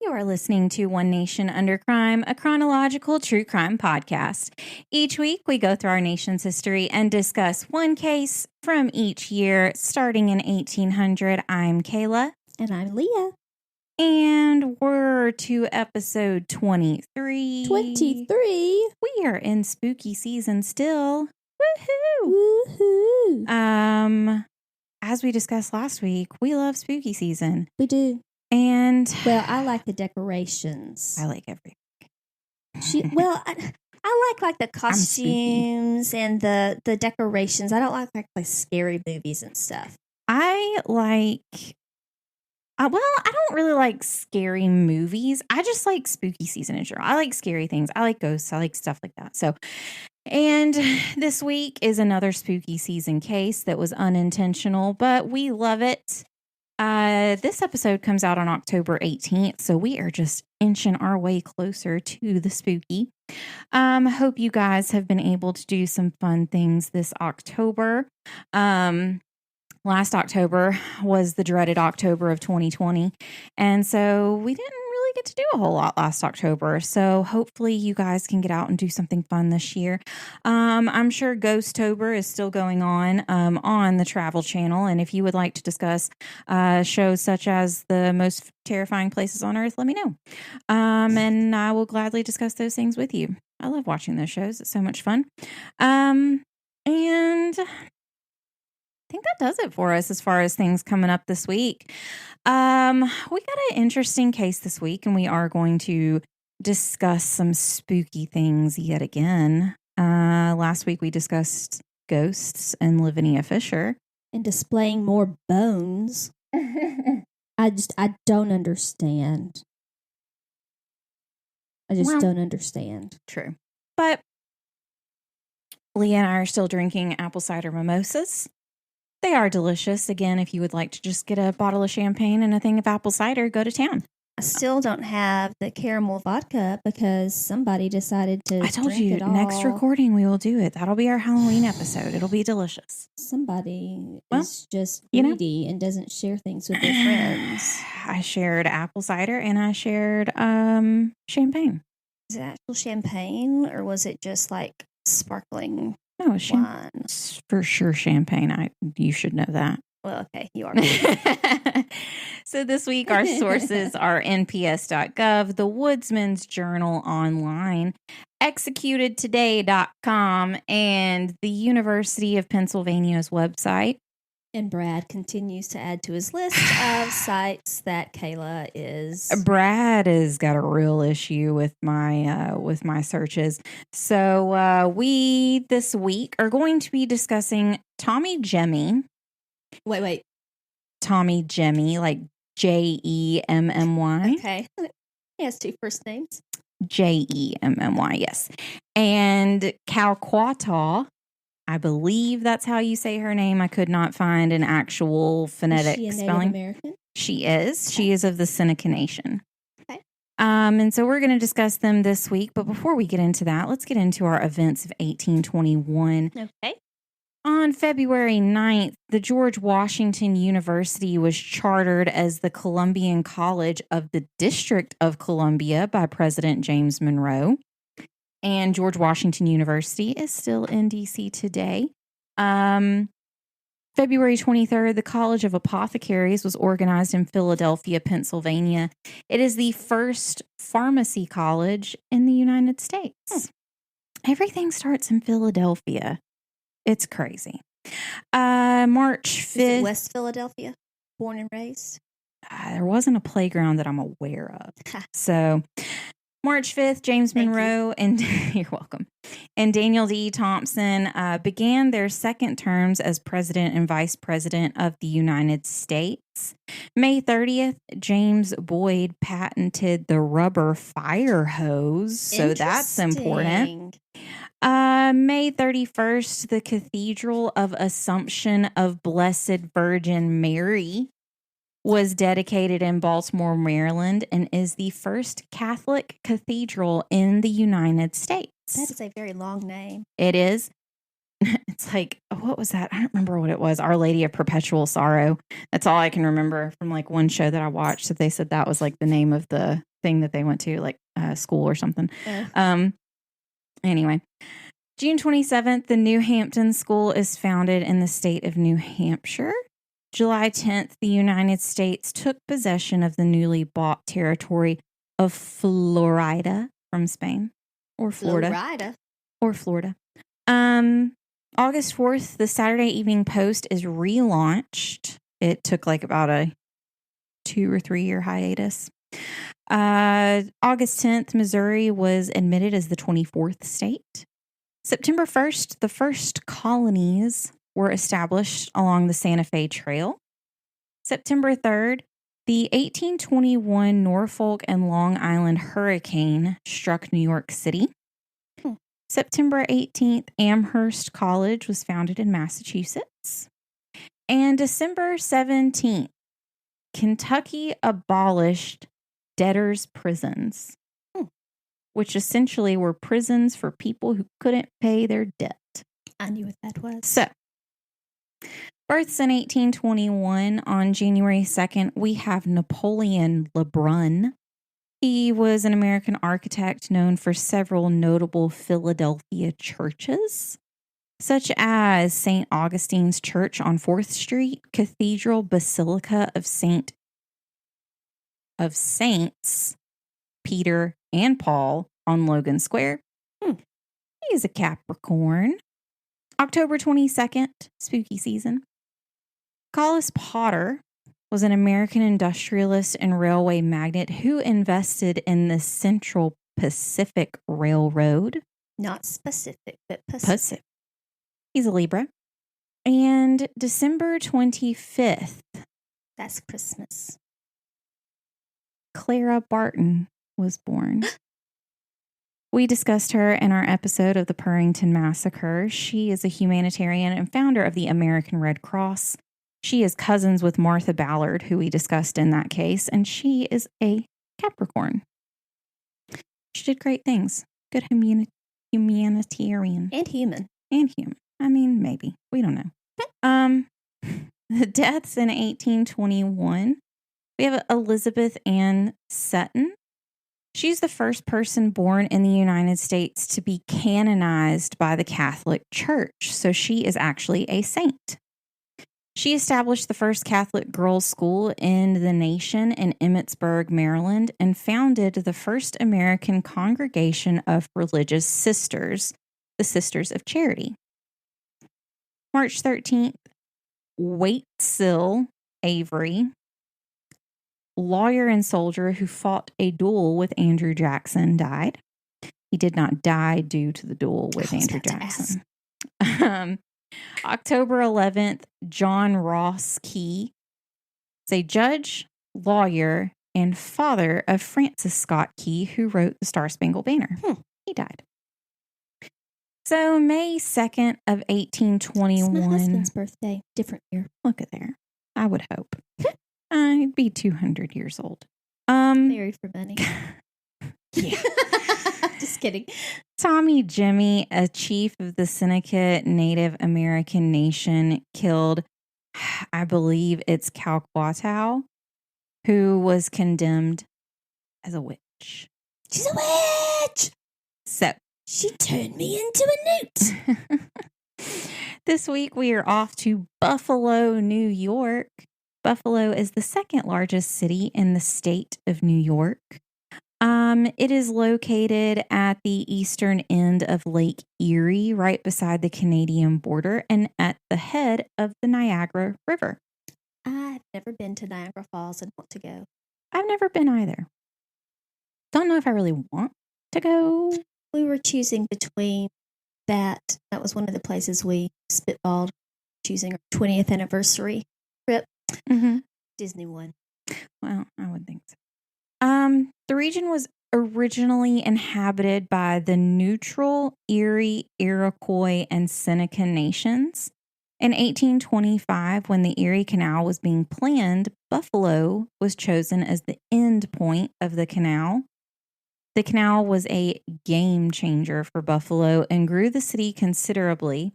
You are listening to One Nation Under Crime, a chronological true crime podcast. Each week, we go through our nation's history and discuss one case from each year. Starting in 1800, I'm Kayla. And I'm Leah. And we're to episode 23. 23? We are in spooky season still. Woohoo! As we discussed last week, we love spooky season. We do. And well, I like the decorations. I like everything. I like the costumes and the decorations. I don't like scary movies and stuff. I don't really like scary movies. I just like spooky season in general. I like scary things. I like ghosts. I like stuff like that. So, and this week is another spooky season case that was unintentional, but we love it. This episode comes out on October 18th, so we are just inching our way closer to the spooky. Hope you guys have been able to do some fun things this October. Last October was the dreaded October of 2020, and so we didn't really get to do a whole lot last October. So hopefully you guys can get out and do something fun this year. I'm sure Ghosttober is still going on the Travel Channel, and if you would like to discuss shows such as the most terrifying places on Earth, let me know, and I will gladly discuss those things with you. I love watching those shows. It's so much fun. And I think that does it for us as far as things coming up this week. We got an interesting case this week, and we are going to discuss some spooky things yet again. Last week we discussed ghosts and Lavinia Fisher. And displaying more bones. I don't understand. I don't understand. True. But Leah and I are still drinking apple cider mimosas. They are delicious. Again, if you would like to just get a bottle of champagne and a thing of apple cider, go to town. I still don't have the caramel vodka because somebody decided to I told drink you, it all. next recording we will do it. That'll be our Halloween episode. It'll be delicious. Somebody is just greedy and doesn't share things with their friends. I shared apple cider and I shared champagne. Is it actual champagne or was it just like sparkling? No, for sure champagne. You should know that. Well, okay, you are. So this week our sources are NPS.gov, the Woodsman's Journal Online, executedtoday.com, and the University of Pennsylvania's website. And Brad continues to add to his list of sites that Kayla is. Brad has got a real issue with my searches. So we this week are going to be discussing Tommy Jemmy. Wait. Tommy Jemmy, like Jemmy. Okay. He has two first names. Jemmy, yes. And Kau-Qua-Tau. I believe that's how you say her name. I could not find an actual phonetic spelling. Is she a spelling. Native American? She is. Okay. She is of the Seneca Nation. Okay. And so we're going to discuss them this week. But before we get into that, let's get into our events of 1821. Okay. On February 9th, the George Washington University was chartered as the Columbian College of the District of Columbia by President James Monroe. And George Washington University is still in D.C. today. February 23rd, the College of Apothecaries was organized in Philadelphia, Pennsylvania. It is the first pharmacy college in the United States. Everything starts in Philadelphia. It's crazy. March 5th. Is it West Philadelphia? Born and raised? There wasn't a playground that I'm aware of. So March 5th, James Monroe and you're welcome. And Daniel D. Thompson began their second terms as president and vice president of the United States. May 30th, James Boyd patented the rubber fire hose. So that's important. May 31st, the Cathedral of Assumption of Blessed Virgin Mary was dedicated in Baltimore, Maryland, and is the first Catholic cathedral in the United States. That is a very long name. It is. It's like, what was that? I don't remember what it was. Our Lady of Perpetual Sorrow. That's all I can remember from like one show that I watched. That they said that was like the name of the thing that they went to, like school or something. Anyway, June 27th, the New Hampton School is founded in the state of New Hampshire. July 10th, the United States took possession of the newly bought territory of Florida from Spain, or Florida. August 4th, the Saturday Evening Post is relaunched. It took like about a 2 or 3 year hiatus. August 10th, Missouri was admitted as the 24th state. September 1st, the first colonies were established along the Santa Fe Trail. September 3rd, the 1821 Norfolk and Long Island hurricane struck New York City. September 18th, Amherst College was founded in Massachusetts. And December 17th, Kentucky abolished debtors' prisons, which essentially were prisons for people who couldn't pay their debt. I knew what that was. So, births in 1821, on January 2nd, we have Napoleon Lebrun. He was an American architect known for several notable Philadelphia churches, such as St. Augustine's Church on 4th Street, Cathedral Basilica of Saints Peter and Paul on Logan Square. He is a Capricorn. October 22nd, spooky season. Collis Potter was an American industrialist and railway magnate who invested in the Central Pacific Railroad. Not specific, but Pacific. He's a Libra. And December 25th. That's Christmas. Clara Barton was born. We discussed her in our episode of the Purrington Massacre. She is a humanitarian and founder of the American Red Cross. She is cousins with Martha Ballard, who we discussed in that case, and she is a Capricorn. She did great things. Good humanitarian. And human. I mean, maybe. We don't know. The deaths in 1821. We have Elizabeth Ann Sutton. She's the first person born in the United States to be canonized by the Catholic Church, so she is actually a saint. She established the first Catholic girls' school in the nation in Emmitsburg, Maryland, and founded the first American congregation of religious sisters, the Sisters of Charity. March 13th, Waitsil Avery, lawyer and soldier who fought a duel with Andrew Jackson, died. He did not die due to the duel with Andrew Jackson. October 11th, John Ross Key is a judge, lawyer, and father of Francis Scott Key, who wrote The Star-Spangled Banner. He died. So May 2nd of 1821. It's my husband's birthday. Different year. Look at there. I would hope. I'd be 200 years old. Married for money. Yeah. Just kidding. Tommy Jimmy, a chief of the Seneca Native American Nation, killed, I believe it's Kau-Qua-Tau, who was condemned as a witch. She's a witch! So, she turned me into a newt. This week we are off to Buffalo, New York. Buffalo is the second largest city in the state of New York. It is located at the eastern end of Lake Erie, right beside the Canadian border and at the head of the Niagara River. I've never been to Niagara Falls and want to go. I've never been either. Don't know if I really want to go. We were choosing between that. That was one of the places we spitballed, choosing our 20th anniversary trip. Mm-hmm. Disney won. Well, I would think so. The region was originally inhabited by the neutral Erie, Iroquois, and Seneca nations. In 1825, when the Erie Canal was being planned, Buffalo was chosen as the end point of the canal. The canal was a game changer for Buffalo and grew the city considerably.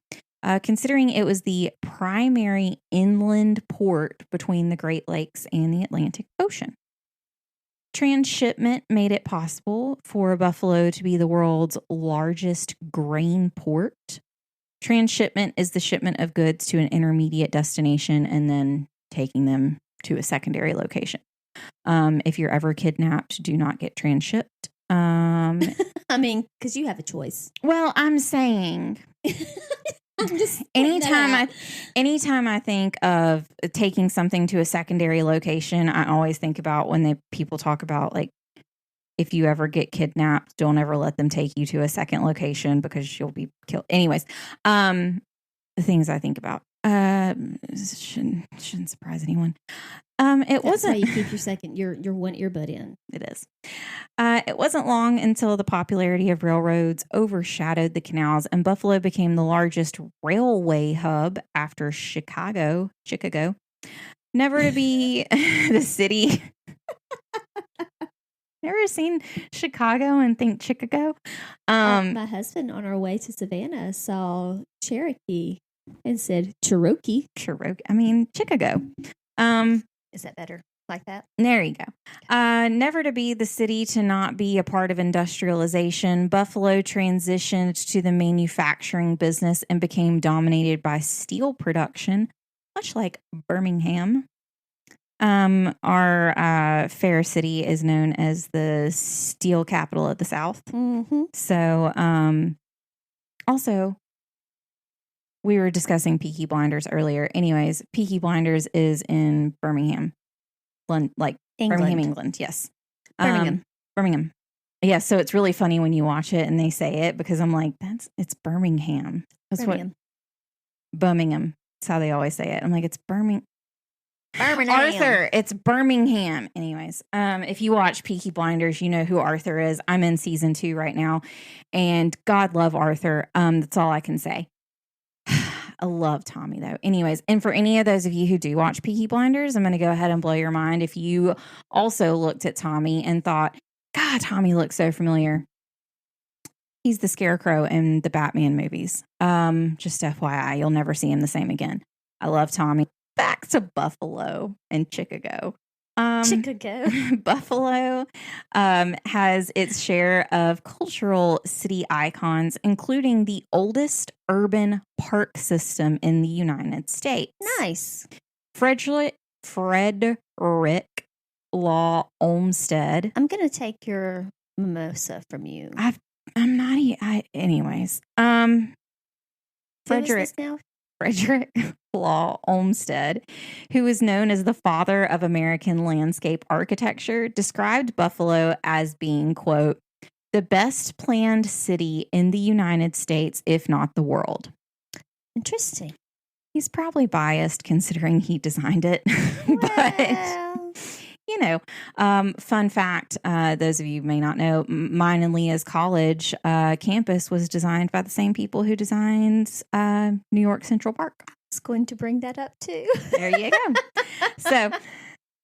considering it was the primary inland port between the Great Lakes and the Atlantic Ocean. Transshipment made it possible for Buffalo to be the world's largest grain port. Transshipment is the shipment of goods to an intermediate destination and then taking them to a secondary location. If you're ever kidnapped, do not get transshipped. I mean, because you have a choice. Well, I'm saying, anytime I think of taking something to a secondary location, I always think about when people talk about, like, if you ever get kidnapped, don't ever let them take you to a second location because you'll be killed. Anyways, the things I think about shouldn't surprise anyone. It wasn't how you keep your one earbud in. It is. It wasn't long until the popularity of railroads overshadowed the canals, and Buffalo became the largest railway hub after Chicago. Never to be the city. Never seen Chicago and think Chicago? My husband on our way to Savannah saw Cherokee and said Cherokee. I mean, Chicago. Is that better? Like that? There you go. Never to be the city to not be a part of industrialization, Buffalo transitioned to the manufacturing business and became dominated by steel production, much like Birmingham. Our fair city is known as the steel capital of the South. Mm-hmm. So, also, we were discussing Peaky Blinders earlier. Anyways, Peaky Blinders is in Birmingham, England. Birmingham, England. Yes. Birmingham. Yeah. So it's really funny when you watch it and they say it because I'm like, it's Birmingham. That's Birmingham. Birmingham. That's how they always say it. I'm like, it's Birmingham. Arthur, it's Birmingham. Anyways, if you watch Peaky Blinders, you know who Arthur is. I'm in season 2 right now, and God love Arthur. That's all I can say. I love Tommy though. Anyways, and for any of those of you who do watch Peaky Blinders, I'm going to go ahead and blow your mind. If you also looked at Tommy and thought, God, Tommy looks so familiar. He's the Scarecrow in the Batman movies. Just FYI, you'll never see him the same again. I love Tommy. Back to Buffalo and Chicago. Buffalo has its share of cultural city icons, including the oldest urban park system in the United States. Nice. Frederick Law Olmsted. I'm going to take your mimosa from you. I'm not. Anyways. Frederick Law Olmsted, who is known as the father of American landscape architecture, described Buffalo as being, quote, the best planned city in the United States, if not the world. Interesting. He's probably biased considering he designed it. But, fun fact, those of you who may not know, mine and Leah's college campus was designed by the same people who designed New York Central Park. I was going to bring that up too. There you go. So,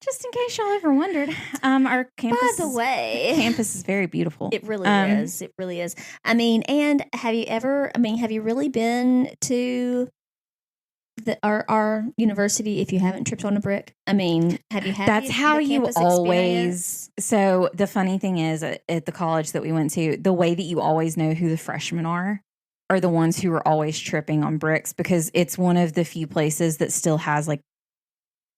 just in case y'all ever wondered, our campus. By the way, campus is very beautiful. It really is. It really is. I mean, and have you really been to our university if you haven't tripped on a brick? I mean, have you had That's how you always experience? So the funny thing is at the college that we went to, the way that you always know who the freshmen are the ones who are always tripping on bricks, because it's one of the few places that still has like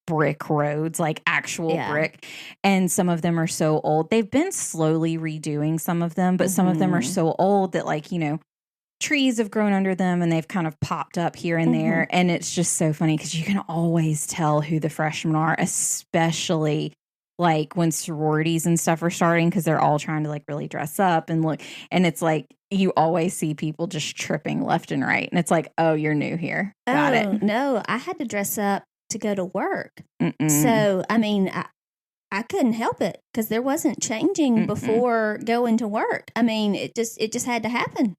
brick roads, like actual brick. And some of them are so old. They've been slowly redoing some of them, but some of them are so old that, like, trees have grown under them and they've kind of popped up here and there. And it's just so funny because you can always tell who the freshmen are, especially like when sororities and stuff are starting, because they're all trying to like really dress up and look. And it's like you always see people just tripping left and right. And it's like, oh, you're new here. Got it. No, I had to dress up to go to work. So, I mean, I couldn't help it because there wasn't changing before going to work. I mean, it just had to happen.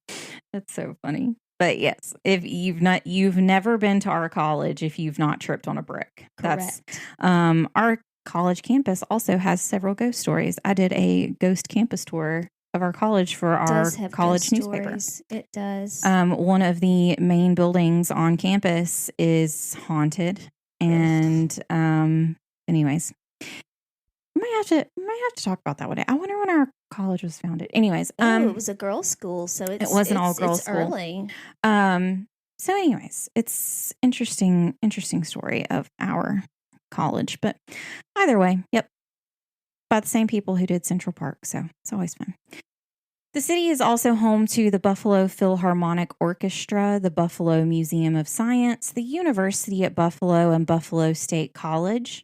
That's so funny. But yes, if you've never been to our college if you've not tripped on a brick. Correct. That's our college campus also has several ghost stories. I did a ghost campus tour of our college for our college newspaper. It does. One of the main buildings on campus is haunted. And anyways, might have to talk about that one day. I wonder when our college was founded. Anyways, it was a girls' school, so it wasn't all girls' school. Early. So anyways, it's interesting story of our college. But either way, yep. By the same people who did Central Park, so it's always fun. The city is also home to the Buffalo Philharmonic Orchestra, the Buffalo Museum of Science, the University at Buffalo, and Buffalo State College.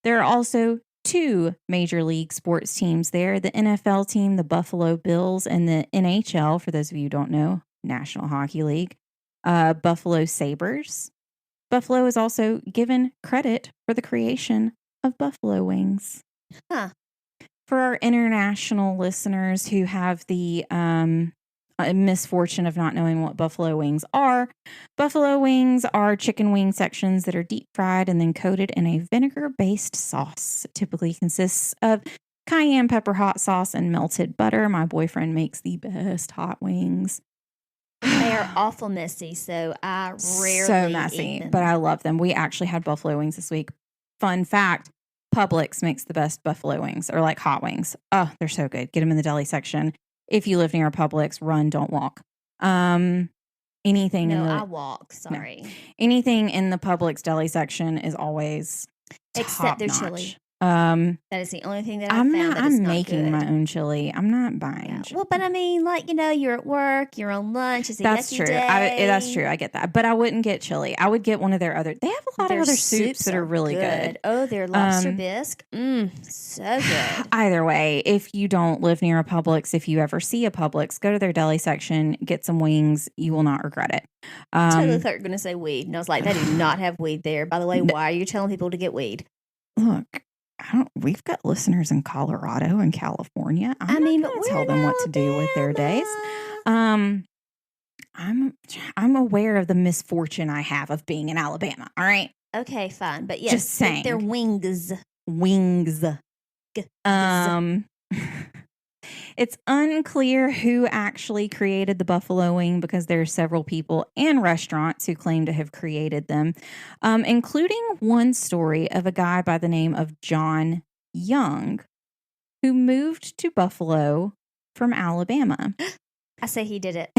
There are also 2 major league sports teams there, the NFL team, the Buffalo Bills, and the NHL, for those of you who don't know, National Hockey League, Buffalo Sabres. Buffalo is also given credit for the creation of buffalo wings. Huh. For our international listeners who have the misfortune of not knowing what buffalo wings are chicken wing sections that are deep fried and then coated in a vinegar-based sauce. It typically consists of cayenne pepper hot sauce and melted butter. My boyfriend makes the best hot wings. They are awful messy, so I rarely so messy, eat them. But I love them. We actually had buffalo wings this week. Fun fact. Publix makes the best buffalo wings, or like hot wings. Oh, they're so good. Get them in the deli section. If you live near a Publix, run, don't walk. Anything. I walk. Sorry. No. Anything in the Publix deli section is always except their top-notch. chili. That is the only thing that I'm making my own chili. I'm not buying. Yeah. Well, but I mean, you're at work, you're on lunch. It's a that's true. That's true. I get that, but I wouldn't get chili. I would get one of their other. They have a lot of other soups that are really good. Oh, their lobster bisque, so good. Either way, if you don't live near a Publix, if you ever see a Publix, go to their deli section, get some wings. You will not regret it. Totally thought you were going to say weed, and I was like, they do not have weed there. By the way, why are you telling people to get weed? Look. We've got listeners in Colorado and California. I'm not going to tell them what to do with their days. I'm aware of the misfortune I have of being in Alabama. All right. Okay, fine. But yes, just saying. Their wings. It's unclear who actually created the buffalo wing because there are several people and restaurants who claim to have created them, including one story of a guy by the name of John Young who moved to Buffalo from Alabama. I say he did it.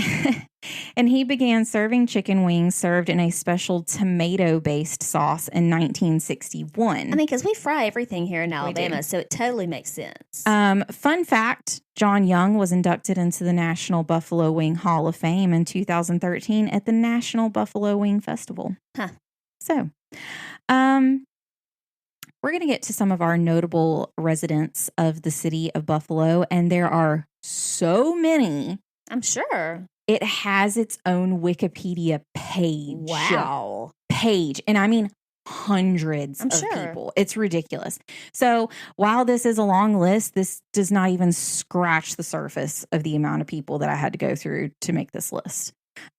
And he began serving chicken wings served in a special tomato-based sauce in 1961. I mean, because we fry everything here in Alabama, so it totally makes sense. Fun fact, John Young was inducted into the National Buffalo Wing Hall of Fame in 2013 at the National Buffalo Wing Festival. Huh. So, we're going to get to some of our notable residents of the city of Buffalo, and there are so many. I'm sure. It has its own Wikipedia page. Wow. Page. And I mean hundreds of people. It's ridiculous. So while this is a long list, this does not even scratch the surface of the amount of people that I had to go through to make this list.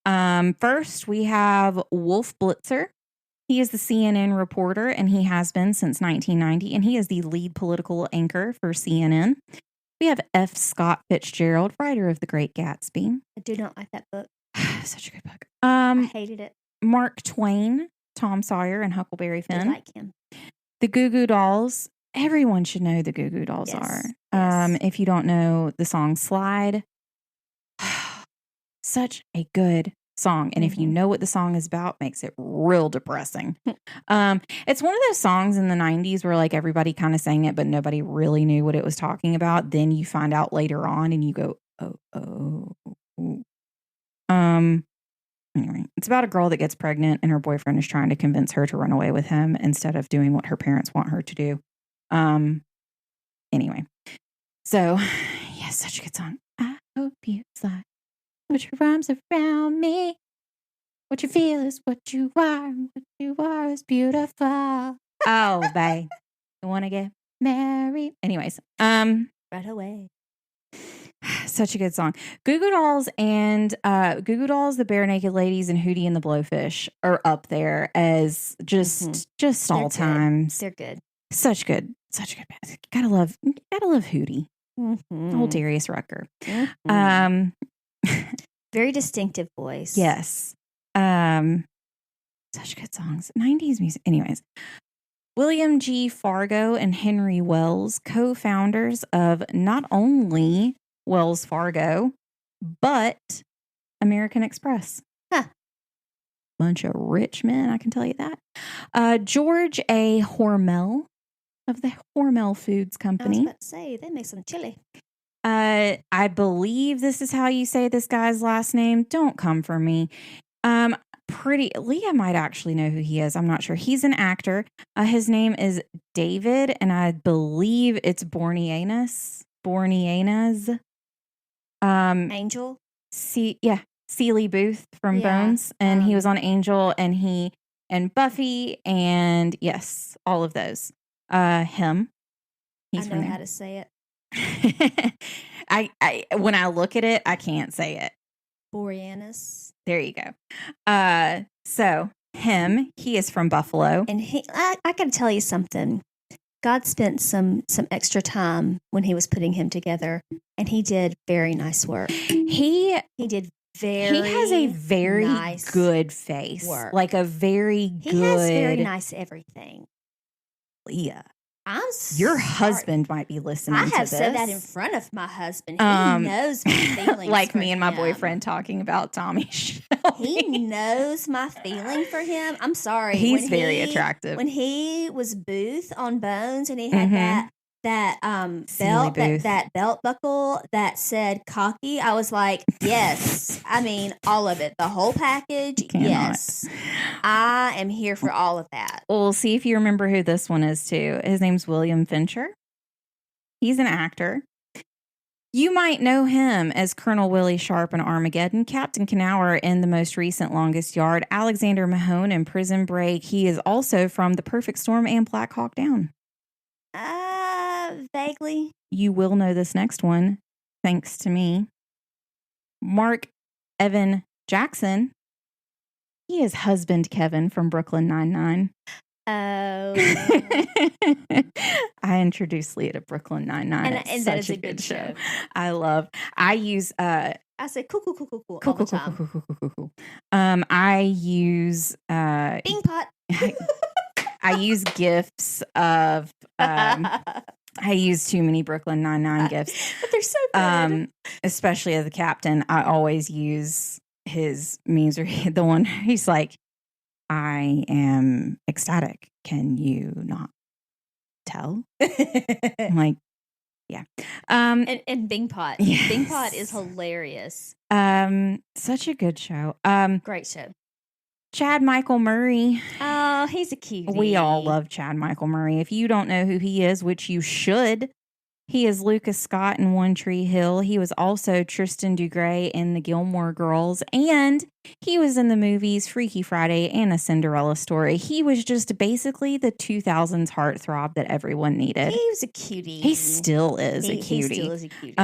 First, we have Wolf Blitzer. He is the CNN reporter, and he has been since 1990, and he is the lead political anchor for CNN. We have F. Scott Fitzgerald, writer of The Great Gatsby. I do not like that book. Such a good book. I hated it. Mark Twain, Tom Sawyer, and Huckleberry Finn. I like him. The Goo Goo Dolls. Everyone should know the Goo Goo Dolls are. Yes. If you don't know the song Slide, such a good song. And if you know what the song is about, makes it real depressing. It's one of those songs in the 90s where like everybody kind of sang it, but nobody really knew what it was talking about. Then you find out later on and you go, oh. Anyway, it's about a girl that gets pregnant and her boyfriend is trying to convince her to run away with him instead of doing what her parents want her to do. Anyway, so yeah, such a good song. I hope you slide. Put your arms around me. What you feel is what you are. What you are is beautiful. Oh, babe. You want to get married? Anyways. Right away. Such a good song. Goo Goo Dolls and Goo Goo Dolls, the Bare Naked Ladies, and Hootie and the Blowfish are up there as just all times. They're good. Such good bands. Gotta love Hootie. Old Darius Rucker. Very distinctive voice. Yes. Such good songs. 90s music. Anyways. William G. Fargo and Henry Wells, co-founders of not only Wells Fargo, but American Express. Huh. Bunch of rich men, I can tell you that. George A. Hormel of the Hormel Foods Company. I was about to say, they make some chili. I believe this is how you say this guy's last name. Don't come for me. Leah might actually know who he is. I'm not sure. He's an actor. His name is David, and I believe it's Bornianas. Angel? Seeley Booth from Bones. And he was on Angel, and Buffy, and yes, all of those. Him. I know how to say it. When I look at it, I can't say it. Boreanaz. There you go. So him, he is from Buffalo. And I got to tell you something. God spent some extra time when he was putting him together, and he did very nice work. He has a very nice good face. Work. Like a very good. He has very nice everything. Leah. Your husband might be listening to this. I have said that in front of my husband. He knows my feelings. Like me and my boyfriend talking about Tommy Shelby. He knows my feeling for him. I'm sorry. He's very attractive. When he was Booth on Bones and he had that belt, that belt buckle that said cocky, I was like, yes. I mean, all of it. The whole package, yes. I am here for all of that. Well, we'll see if you remember who this one is too. His name's William Fincher. He's an actor. You might know him as Colonel Willie Sharp in Armageddon, Captain Canower in the most recent Longest Yard, Alexander Mahone in Prison Break. He is also from The Perfect Storm and Black Hawk Down. Vaguely. You will know this next one, thanks to me. Mark Evan Jackson. He is husband Kevin from Brooklyn Nine-Nine. Oh. I introduced Leah to Brooklyn Nine-Nine. And that is a good show. I use I say cool all the time. I use Bing pot. I use gifs of I use too many Brooklyn Nine-Nine gifs. But they're so good. Especially as the captain, I always use his memes, or the one he's like, I am ecstatic. Can you not tell? I'm like, yeah. And Bing Pot. Yes. Bing Pot is hilarious. Such a good show. Great show. Chad Michael Murray. Oh, he's a cutie. We all love Chad Michael Murray. If you don't know who he is, which you should, he is Lucas Scott in One Tree Hill. He was also Tristan Dugray in The Gilmore Girls, and he was in the movies Freaky Friday and A Cinderella Story. He was just basically the 2000s heartthrob that everyone needed. He was a cutie. He still is a cutie. He still is a cutie.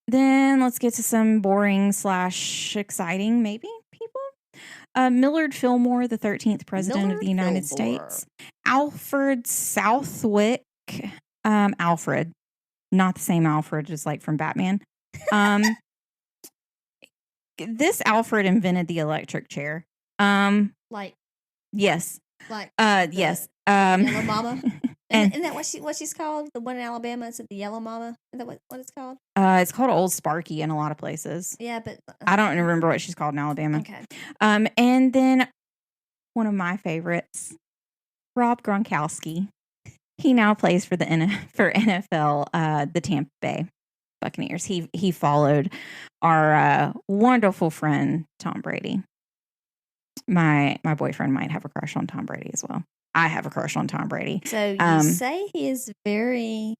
Then let's get to some boring / exciting, maybe, people. Millard Fillmore, the 13th president of the United States. Alfred Southwick. Alfred. Not the same Alfred, just like from Batman. This Alfred invented the electric chair. Like. Yes. Like. Yes. Yellow Mama. Isn't that what she's called? The one in Alabama? Is it the Yellow Mama? Is that what it's called? It's called Old Sparky in a lot of places. Yeah, but I don't remember what she's called in Alabama. Okay. And then one of my favorites, Rob Gronkowski. He now plays for NFL, the Tampa Bay Buccaneers. He followed our wonderful friend Tom Brady. My boyfriend might have a crush on Tom Brady as well. I have a crush on Tom Brady. So you say he is very.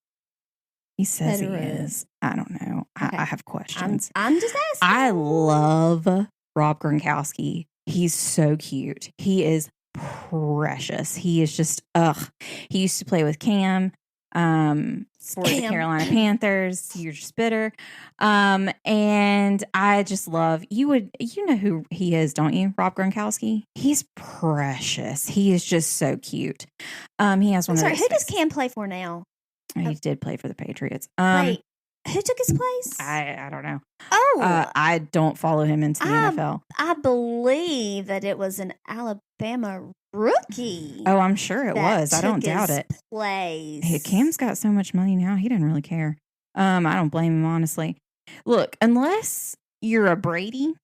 He says he is. I don't know. Okay. I have questions. I'm just asking. I love Rob Gronkowski. He's so cute. He is precious. He is just He used to play with Cam for the Carolina Panthers. You're just bitter. And I just love you know who he is, don't you? Rob Gronkowski. He's precious. He is just so cute. He has one. Sorry, who does Cam play for now? He did play for the Patriots. Wait, who took his place? I don't know. Oh, I don't follow him into the NFL. I believe that it was an Alabama rookie. Oh, I'm sure it was. I don't doubt it. Place. Hey, Cam's got so much money now. He didn't really care. I don't blame him, honestly. Look, unless you're a Brady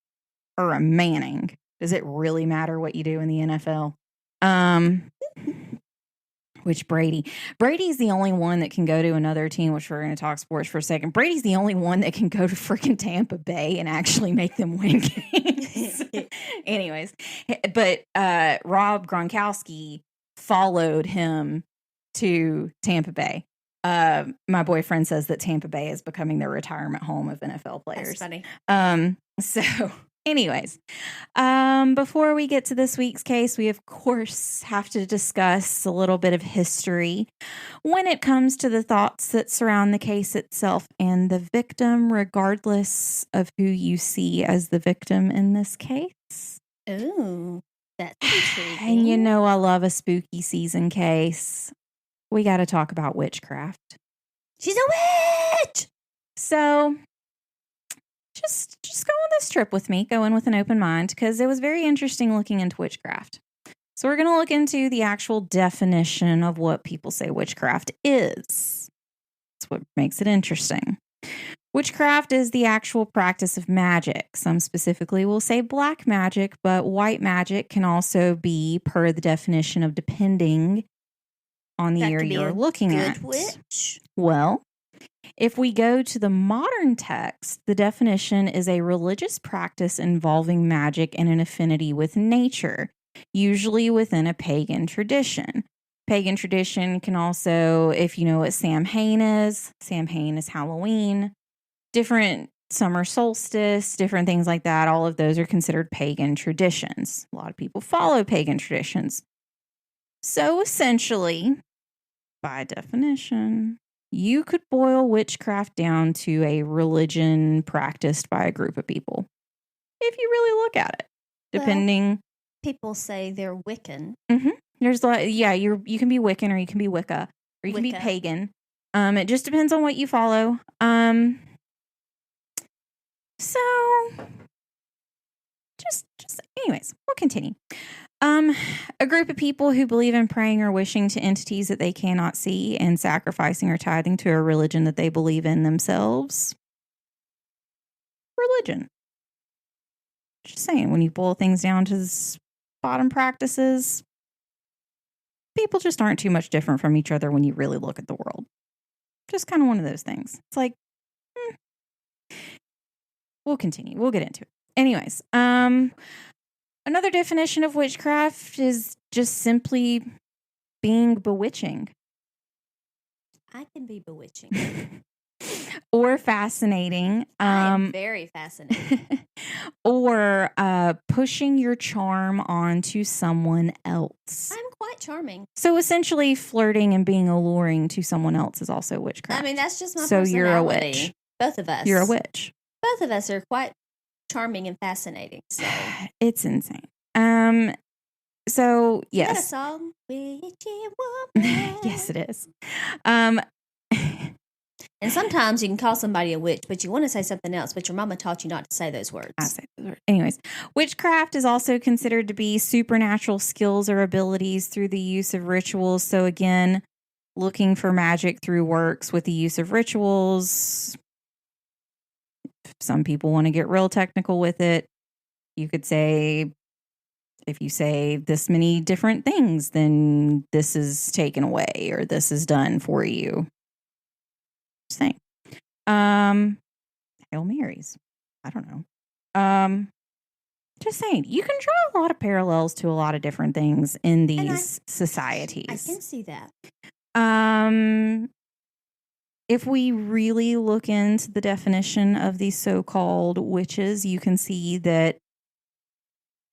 or a Manning, does it really matter what you do in the NFL? Which Brady? Brady's the only one that can go to another team, which we're going to talk sports for a second. Brady's the only one that can go to freaking Tampa Bay and actually make them win games. Anyways, but Rob Gronkowski followed him to Tampa Bay. My boyfriend says that Tampa Bay is becoming the retirement home of NFL players. That's funny. So anyways, before we get to this week's case, we of course have to discuss a little bit of history when it comes to the thoughts that surround the case itself and the victim, regardless of who you see as the victim in this case. Ooh, that's intriguing. And you know I love a spooky season case. We got to talk about witchcraft. She's a witch! So just go on this trip with me, go in with an open mind, because it was very interesting looking into witchcraft. So we're going to look into the actual definition of what people say witchcraft is. That's what makes it interesting. Witchcraft is the actual practice of magic. Some specifically will say black magic, but white magic can also be per the definition of depending on the year you're looking at. Witch? Well, if we go to the modern text, the definition is a religious practice involving magic and an affinity with nature, usually within a pagan tradition. Pagan tradition can also, if you know what Samhain is Halloween, different summer solstice, different things like that. All of those are considered pagan traditions. A lot of people follow pagan traditions. So essentially, by definition, you could boil witchcraft down to a religion practiced by a group of people, if you really look at it. Depending, well, people say they're Wiccan. Mm-hmm. There's you can be Wiccan or you can be Wicca or you can be pagan. It just depends on what you follow. So just anyways, we'll continue. A group of people who believe in praying or wishing to entities that they cannot see and sacrificing or tithing to a religion that they believe in themselves. Religion. Just saying, when you boil things down to the bottom practices, people just aren't too much different from each other when you really look at the world. Just kind of one of those things. It's like, we'll continue. We'll get into it. Anyways, another definition of witchcraft is just simply being bewitching. I can be bewitching. Or fascinating. I am very fascinating. Or pushing your charm onto someone else. I'm quite charming. So essentially flirting and being alluring to someone else is also witchcraft. I mean, that's just my personality. So you're a witch. Both of us. You're a witch. Both of us are quite charming and fascinating. So it's insane. So yes. Is that a song? Witchy woman. Yes, it is. And sometimes you can call somebody a witch, but you want to say something else, but your mama taught you not to say those words. I say those words. Anyways, witchcraft is also considered to be supernatural skills or abilities through the use of rituals. So again, looking for magic through works with the use of rituals. Some people want to get real technical with it. You could say, if you say this many different things, then this is taken away or this is done for you. Just saying. Hail Marys. I don't know. Just saying. You can draw a lot of parallels to a lot of different things in these societies. I can see that. If we really look into the definition of these so-called witches, you can see that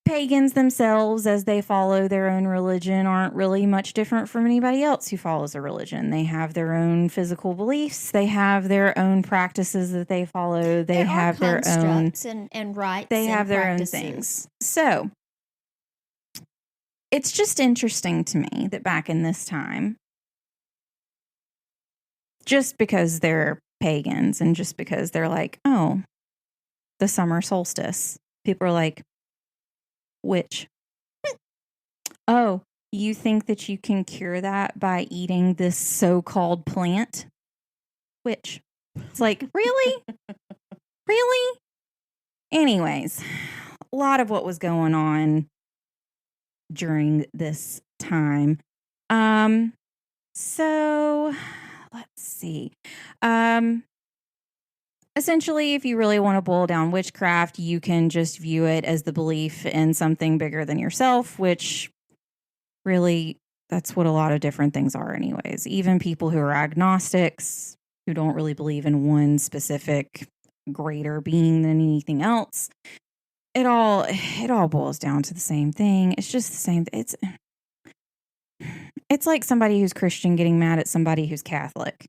pagans themselves, as they follow their own religion, aren't really much different from anybody else who follows a religion. They have their own physical beliefs. They have their own practices that they follow. They have their own and rites. They have their own things. So it's just interesting to me that back in this time, just because they're pagans and just because they're like, oh, the summer solstice. People are like, witch. Oh, you think that you can cure that by eating this so-called plant? Witch. It's like, really? Really? Anyways, a lot of what was going on during this time. So let's see. Essentially, if you really want to boil down witchcraft, you can just view it as the belief in something bigger than yourself, which really, that's what a lot of different things are anyways. Even people who are agnostics, who don't really believe in one specific greater being than anything else, it all boils down to the same thing. It's just the same. It's like somebody who's Christian getting mad at somebody who's Catholic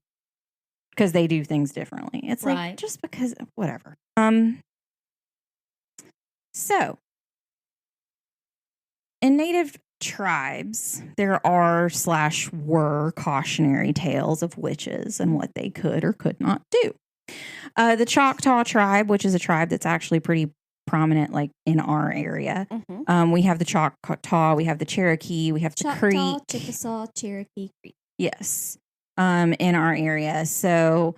because they do things differently. It's like, just because, whatever. So in Native tribes, there were cautionary tales of witches and what they could or could not do. The Choctaw tribe, which is a tribe that's actually pretty prominent, like in our area. Mm-hmm. We have the Choctaw, we have the Cherokee, we have the Creek. Chickasaw, Cherokee, Creek. Yes. In our area. So,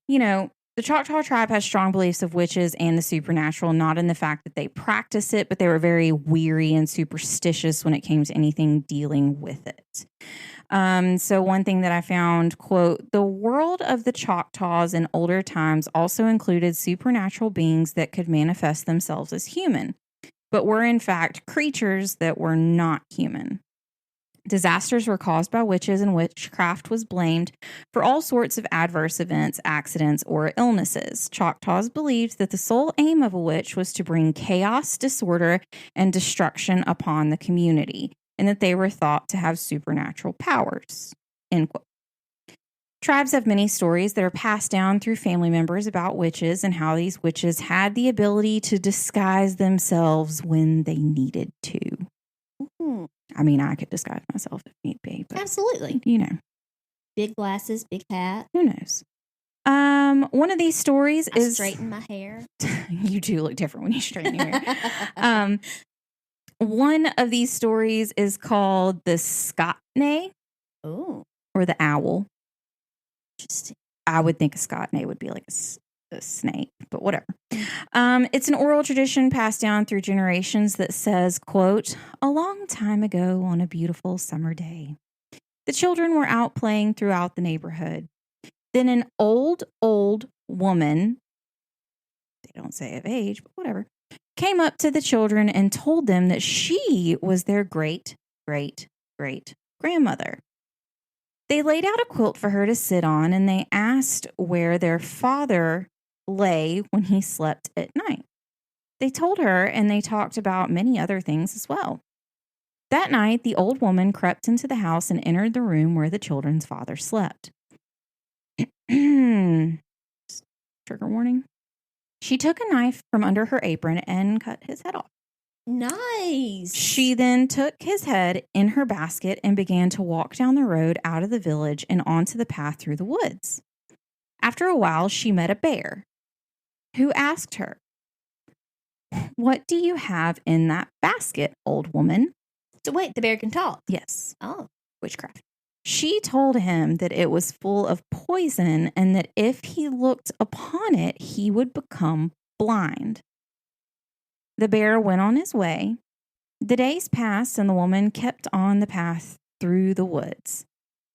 the Choctaw tribe has strong beliefs of witches and the supernatural, not in the fact that they practice it, but they were very weary and superstitious when it came to anything dealing with it. So one thing that I found, quote, the world of the Choctaws in older times also included supernatural beings that could manifest themselves as human, but were in fact creatures that were not human. Disasters were caused by witches, and witchcraft was blamed for all sorts of adverse events, accidents, or illnesses. Choctaws believed that the sole aim of a witch was to bring chaos, disorder, and destruction upon the community, and that they were thought to have supernatural powers. End quote. Tribes have many stories that are passed down through family members about witches and how these witches had the ability to disguise themselves when they needed to. Mm-hmm. I mean, I could disguise myself if need be. But, absolutely. Big glasses, big hat. Who knows? One of these stories is... straighten my hair. You do look different when you straighten your hair. One of these stories is called the Scotney. Oh. Or the owl. Interesting. I would think a Scotney would be like a snake, but whatever. It's an oral tradition passed down through generations that says, quote, a long time ago on a beautiful summer day, the children were out playing throughout the neighborhood. Then an old woman, they don't say of age, but whatever, came up to the children and told them that she was their great grandmother. They laid out a quilt for her to sit on, and they asked where their father lay when he slept at night. They told her, and they talked about many other things as well. That night, the old woman crept into the house and entered the room where the children's father slept. Trigger warning. She took a knife from under her apron and cut his head off. Nice. She then took his head in her basket and began to walk down the road out of the village and onto the path through the woods. After a while, she met a bear who asked her, what do you have in that basket, old woman? So wait, the bear can talk? Yes. Oh. Witchcraft. She told him that it was full of poison and that if he looked upon it, he would become blind. The bear went on his way. The days passed and the woman kept on the path through the woods.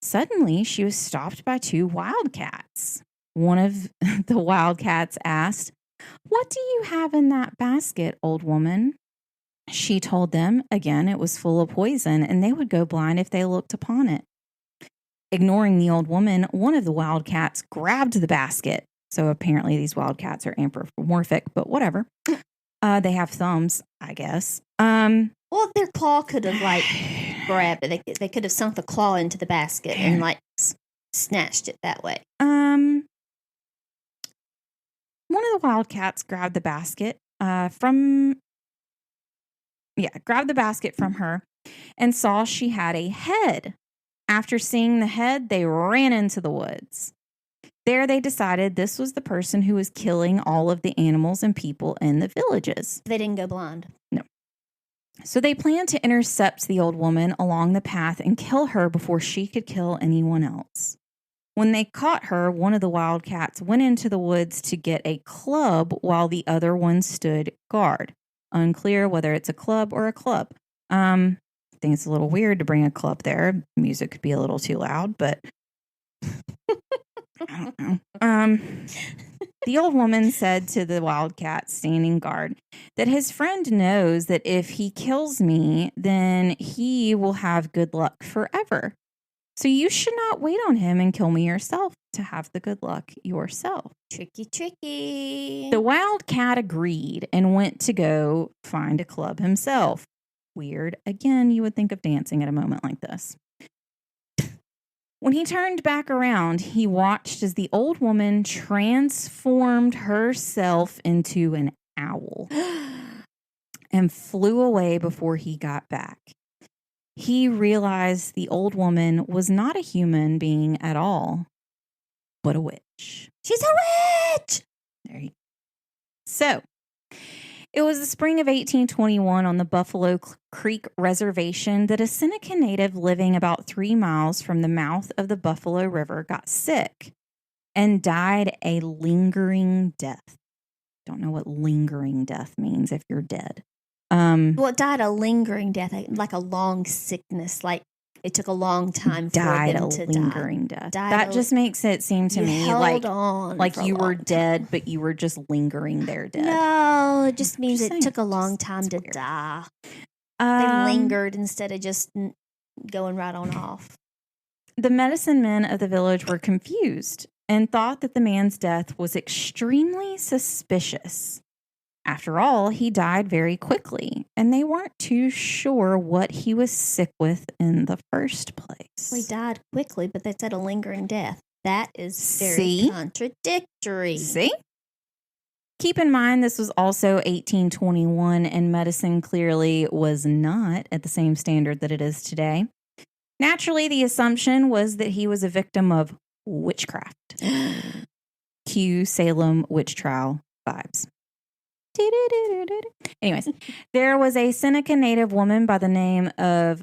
Suddenly, she was stopped by two wildcats. One of the wildcats asked, what do you have in that basket, old woman? She told them, again, it was full of poison and they would go blind if they looked upon it. Ignoring the old woman, one of the wildcats grabbed the basket. So apparently these wildcats are anthropomorphic, but whatever. They have thumbs, I guess. Well, their claw could have grabbed it. They could have sunk the claw into the basket and snatched it that way. One of the wildcats grabbed the basket from her and saw she had a head After seeing the head, they ran into the woods. There they decided this was the person who was killing all of the animals and people in the villages. They didn't go blind. No. So they planned to intercept the old woman along the path and kill her before she could kill anyone else. When they caught her, one of the wildcats went into the woods to get a club while the other one stood guard. Unclear whether it's a club or a club. I think it's a little weird to bring a club there. Music could be a little too loud, but I don't know. The old woman said to the wildcat standing guard that his friend knows that if he kills me, then he will have good luck forever. So you should not wait on him and kill me yourself to have the good luck yourself. Tricky. The wildcat agreed and went to go find a club himself. Weird. Again, you would think of dancing at a moment like this. When he turned back around, he watched as the old woman transformed herself into an owl and flew away before he got back. He realized the old woman was not a human being at all, but a witch. She's a witch! There you go. So, it was the spring of 1821 on the Buffalo Creek Reservation that a Seneca native living about 3 miles from the mouth of the Buffalo River got sick and died a lingering death. Don't know what lingering death means if you're dead. Well, it died a lingering death, like a long sickness, like it took a long time for them to die. Lingering death. That just makes it seem to me like you were dead, but you were just lingering there dead. No, it just means it took a long time to die. They lingered instead of just going right on off. The medicine men of the village were confused and thought that the man's death was extremely suspicious. After all, he died very quickly, and they weren't too sure what he was sick with in the first place. Well, he died quickly, but they said a lingering death. That is very contradictory. See? Keep in mind, this was also 1821, and medicine clearly was not at the same standard that it is today. Naturally, the assumption was that he was a victim of witchcraft. Cue Salem witch trial vibes. Anyways, there was a Seneca native woman by the name of,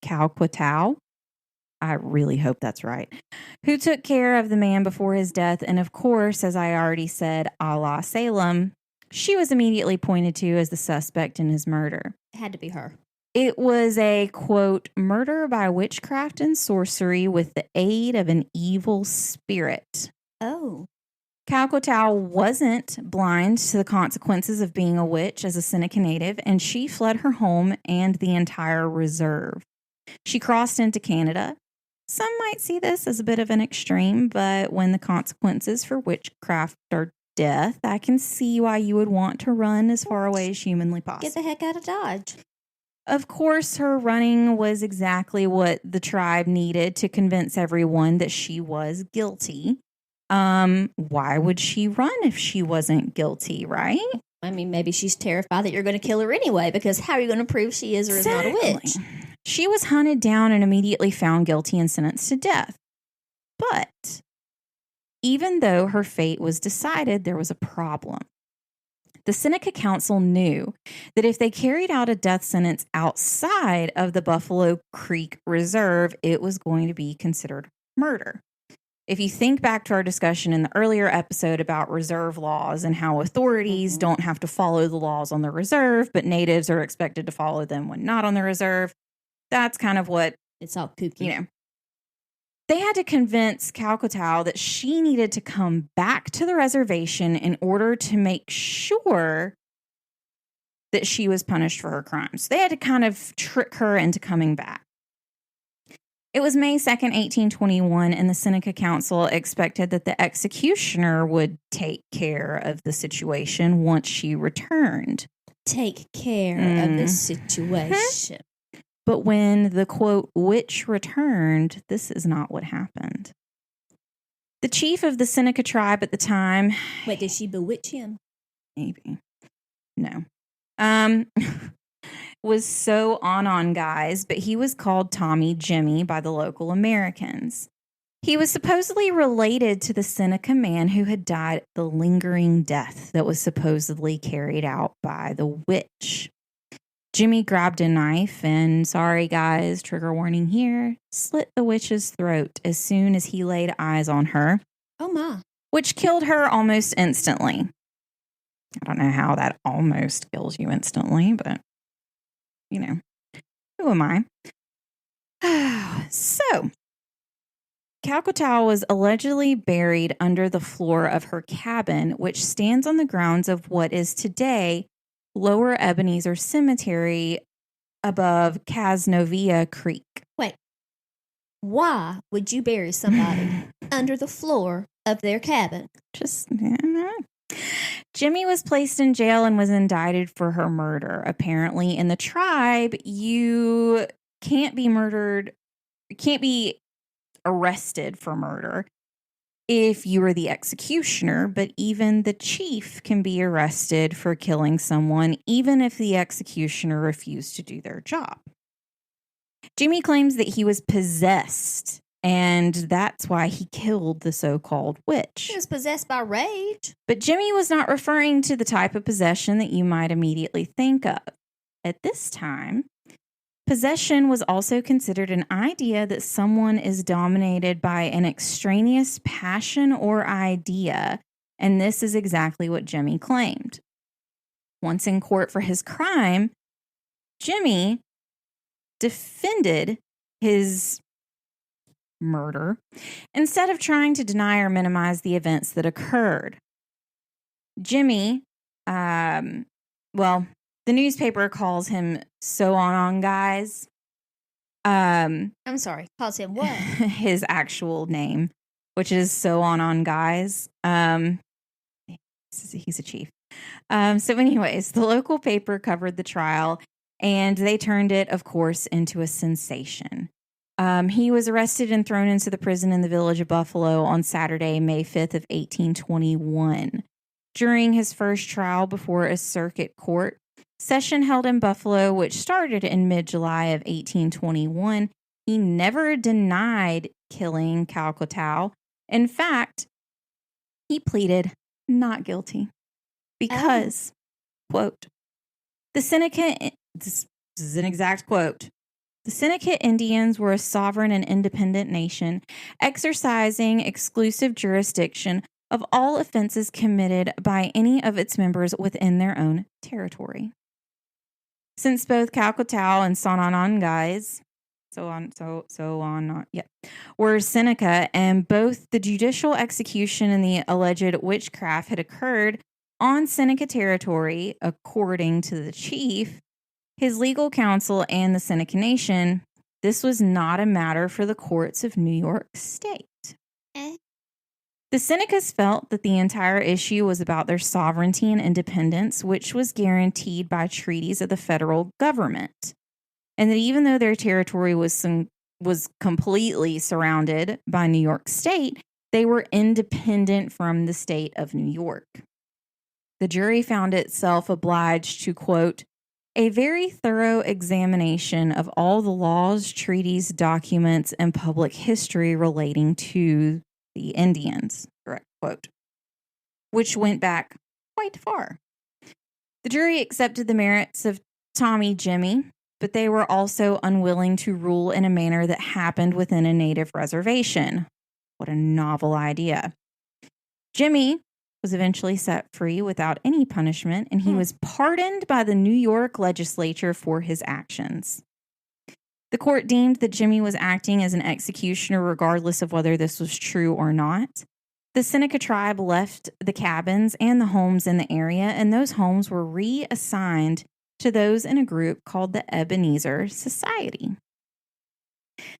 Kau-Qua-Tau. I really hope that's right. Who took care of the man before his death. And of course, as I already said, a la Salem, she was immediately pointed to as the suspect in his murder. It had to be her. It was a, quote, murder by witchcraft and sorcery with the aid of an evil spirit. Oh. Kau-Qua-Tau wasn't blind to the consequences of being a witch as a Seneca native, and she fled her home and the entire reserve. She crossed into Canada. Some might see this as a bit of an extreme, but when the consequences for witchcraft are death, I can see why you would want to run as far away as humanly possible. Get the heck out of Dodge. Of course, her running was exactly what the tribe needed to convince everyone that she was guilty. Why would she run if she wasn't guilty, right? I mean, maybe she's terrified that you're going to kill her anyway, because how are you going to prove she is or is not a witch? She was hunted down and immediately found guilty and sentenced to death. But even though her fate was decided, there was a problem. The Seneca Council knew that if they carried out a death sentence outside of the Buffalo Creek Reserve, it was going to be considered murder. If you think back to our discussion in the earlier episode about reserve laws and how authorities don't have to follow the laws on the reserve, but natives are expected to follow them when not on the reserve, that's kind of what... It's all kooky. They had to convince Kau-Qua-Tau that she needed to come back to the reservation in order to make sure that she was punished for her crimes. They had to kind of trick her into coming back. It was May 2nd, 1821, and the Seneca Council expected that the executioner would take care of the situation once she returned. Take care of the situation. But when the, quote, witch returned, this is not what happened. The chief of the Seneca tribe at the time... Wait, did she bewitch him? Maybe. No. was so on guys, but he was called Tommy Jimmy by the local Americans. He was supposedly related to the Seneca man who had died the lingering death that was supposedly carried out by the witch. Jimmy grabbed a knife and, sorry guys, trigger warning here, slit the witch's throat as soon as he laid eyes on her. Oh my. Which killed her almost instantly. I don't know how that almost kills you instantly, but, you know, who am I? So, Kau-Qua-Tau was allegedly buried under the floor of her cabin, which stands on the grounds of what is today Lower Ebenezer Cemetery above Casnovia Creek. Wait, why would you bury somebody under the floor of their cabin? Jimmy was placed in jail and was indicted for her murder. Apparently, in the tribe, you can't be murdered, you can't be arrested for murder if you are the executioner, but even the chief can be arrested for killing someone, even if the executioner refused to do their job. Jimmy claims that he was possessed, and that's why he killed the so-called witch. He was possessed by rage. But Jimmy was not referring to the type of possession that you might immediately think of. At this time, possession was also considered an idea that someone is dominated by an extraneous passion or idea, and this is exactly what Jimmy claimed. Once in court for his crime, Jimmy defended his murder instead of trying to deny or minimize the events that occurred. Jimmy, the newspaper calls him so on guys. I'm sorry, calls him what? His actual name, which is so on guys. He's a chief. So anyways, the local paper covered the trial and they turned it, of course, into a sensation. He was arrested and thrown into the prison in the village of Buffalo on Saturday, May 5th of 1821. During his first trial before a circuit court session held in Buffalo, which started in mid-July of 1821, he never denied killing Kau-Qua-Tau. In fact, he pleaded not guilty because, quote, the Seneca, this is an exact quote, the Seneca Indians were a sovereign and independent nation, exercising exclusive jurisdiction of all offenses committed by any of its members within their own territory. Since both Kau-Qua-Tau and Sononongais, were Seneca, and both the judicial execution and the alleged witchcraft had occurred on Seneca territory, according to the chief, his legal counsel, and the Seneca Nation, this was not a matter for the courts of New York State. The Senecas felt that the entire issue was about their sovereignty and independence, which was guaranteed by treaties of the federal government, and that even though their territory was completely surrounded by New York State, they were independent from the state of New York. The jury found itself obliged to, quote, a very thorough examination of all the laws, treaties, documents, and public history relating to the Indians, direct quote, which went back quite far. The jury accepted the merits of Tommy Jimmy, but they were also unwilling to rule in a manner that happened within a native reservation. What a novel idea. Jimmy was eventually set free without any punishment, and he was pardoned by the New York legislature for his actions. The court deemed that Jimmy was acting as an executioner regardless of whether this was true or not. The Seneca tribe left the cabins and the homes in the area, and those homes were reassigned to those in a group called the Ebenezer Society.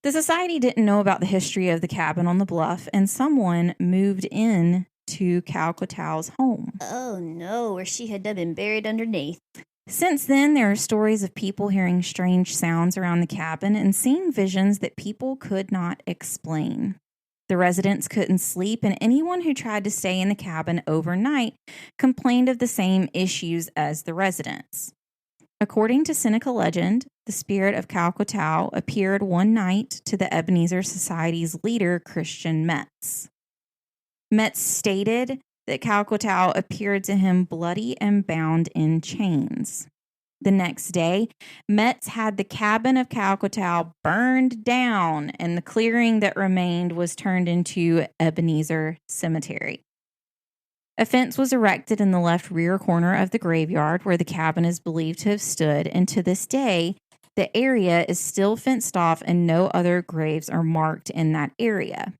The society didn't know about the history of the cabin on the bluff, and someone moved in to Kau-Qua-Tau's home. Oh no, where she had been buried underneath. Since then, there are stories of people hearing strange sounds around the cabin and seeing visions that people could not explain. The residents couldn't sleep, and anyone who tried to stay in the cabin overnight complained of the same issues as the residents. According to Seneca legend, the spirit of Kau-Qua-Tau appeared one night to the Ebenezer Society's leader, Christian Metz. Metz stated that Kau-Qua-Tau appeared to him bloody and bound in chains. The next day, Metz had the cabin of Kau-Qua-Tau burned down, and the clearing that remained was turned into Ebenezer Cemetery. A fence was erected in the left rear corner of the graveyard where the cabin is believed to have stood, and to this day, the area is still fenced off and no other graves are marked in that area.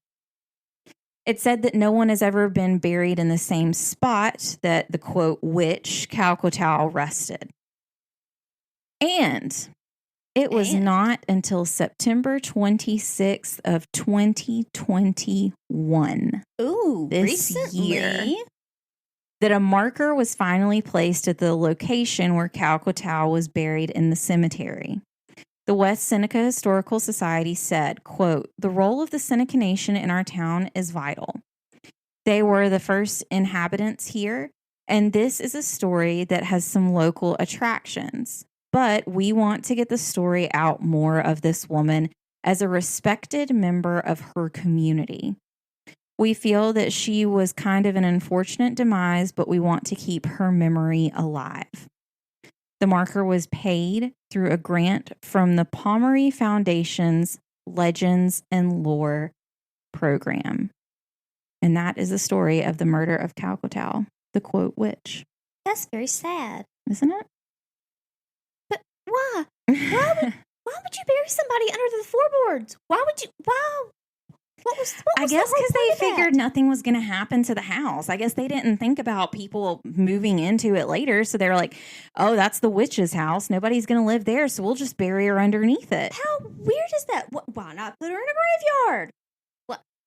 It's said that no one has ever been buried in the same spot that the, quote, witch Kau-Qua-Tau rested. And it was not until September 26th of 2021. Ooh, this recently. Year, that a marker was finally placed at the location where Kau-Qua-Tau was buried in the cemetery. The West Seneca Historical Society said, quote, "The role of the Seneca Nation in our town is vital. They were the first inhabitants here, and this is a story that has some local attractions. But we want to get the story out more of this woman as a respected member of her community. We feel that she was kind of an unfortunate demise, but we want to keep her memory alive." The marker was paid through a grant from the Pomeroy Foundation's Legends and Lore program. And that is the story of the murder of Kau-Qua-Tau, the quote witch. That's very sad. Isn't it? But why? Why would you bury somebody under the floorboards? Why would you? Wow. What was I guess because they figured nothing was going to happen to the house. I guess they didn't think about people moving into it later. So they were like, oh, that's the witch's house. Nobody's going to live there. So we'll just bury her underneath it. How weird is that? Why not put her in a graveyard?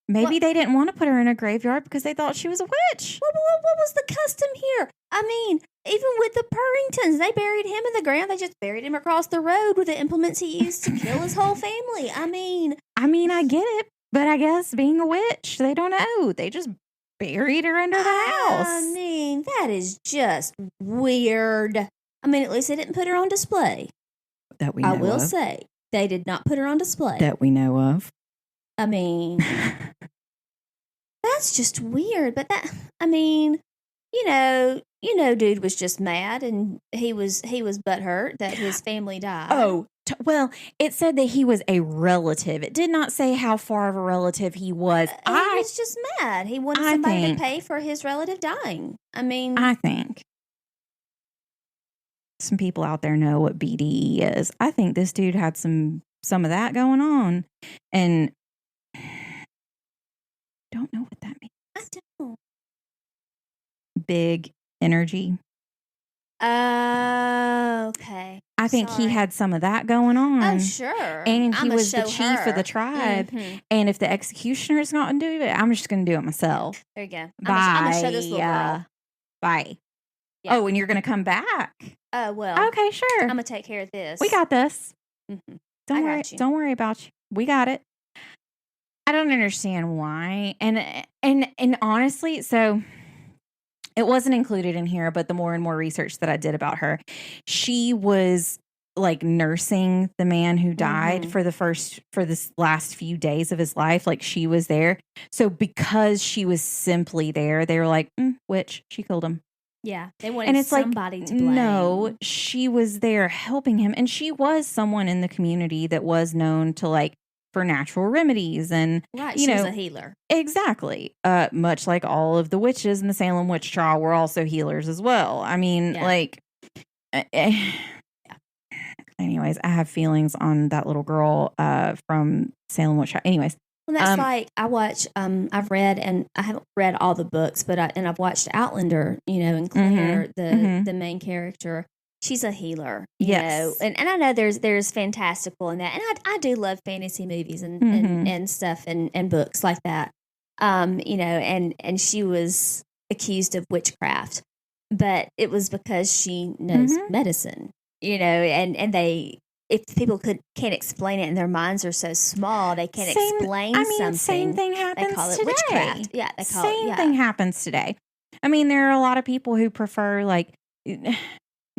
Maybe they didn't want to put her in a graveyard because they thought she was a witch. What was the custom here? I mean, even with the Purringtons, they buried him in the ground. They just buried him across the road with the implements he used to kill his whole family. I mean, I get it. But I guess being a witch, they don't know. They just buried her under the house. I mean, that is just weird. I mean, at least they didn't put her on display. That we know of. I will say, they did not put her on display. That we know of. I mean, that's just weird. But dude was just mad, and he was butthurt that his family died. Oh, well, it said that he was a relative. It did not say how far of a relative he was. He was just mad. He wanted somebody to pay for his relative dying. I mean, I think some people out there know what BDE is. I think this dude had some of that going on, and don't know what that means. I don't. Big energy. Okay. I think he had some of that going on. Oh, sure. And he was the chief of the tribe. Mm-hmm. And if the executioner's not going to do it, I'm just going to do it myself. There you go. Bye. I'm going to show this little girl. Bye. Yeah. Oh, and you're going to come back. Well. Okay, sure. I'm going to take care of this. We got this. Mm-hmm. Don't worry. Don't worry about you. We got it. I don't understand why. And honestly, so it wasn't included in here, but the more and more research that I did about her, she was like nursing the man who died for this last few days of his life. Like she was there. So because she was simply there, they were like, witch, she killed him. Yeah. They wanted somebody to blame. No, she was there helping him. And she was someone in the community that was known to like, for natural remedies and she was a healer. Exactly. Much like all of the witches in the Salem witch trial were also healers as well. I mean, anyways, I have feelings on that little girl from Salem witch trial. Anyways. Well, that's like I watch. I've read, and I haven't read all the books, but I've watched Outlander. And Claire, the main character. She's a healer, you know, and I know there's fantastical in that, and I do love fantasy movies and stuff and books like that, and she was accused of witchcraft, but it was because she knows medicine, and if people can't explain it and their minds are so small, they can't explain something. Same thing happens they call it today. Witchcraft. Yeah, they call same thing happens today. I mean, there are a lot of people who prefer like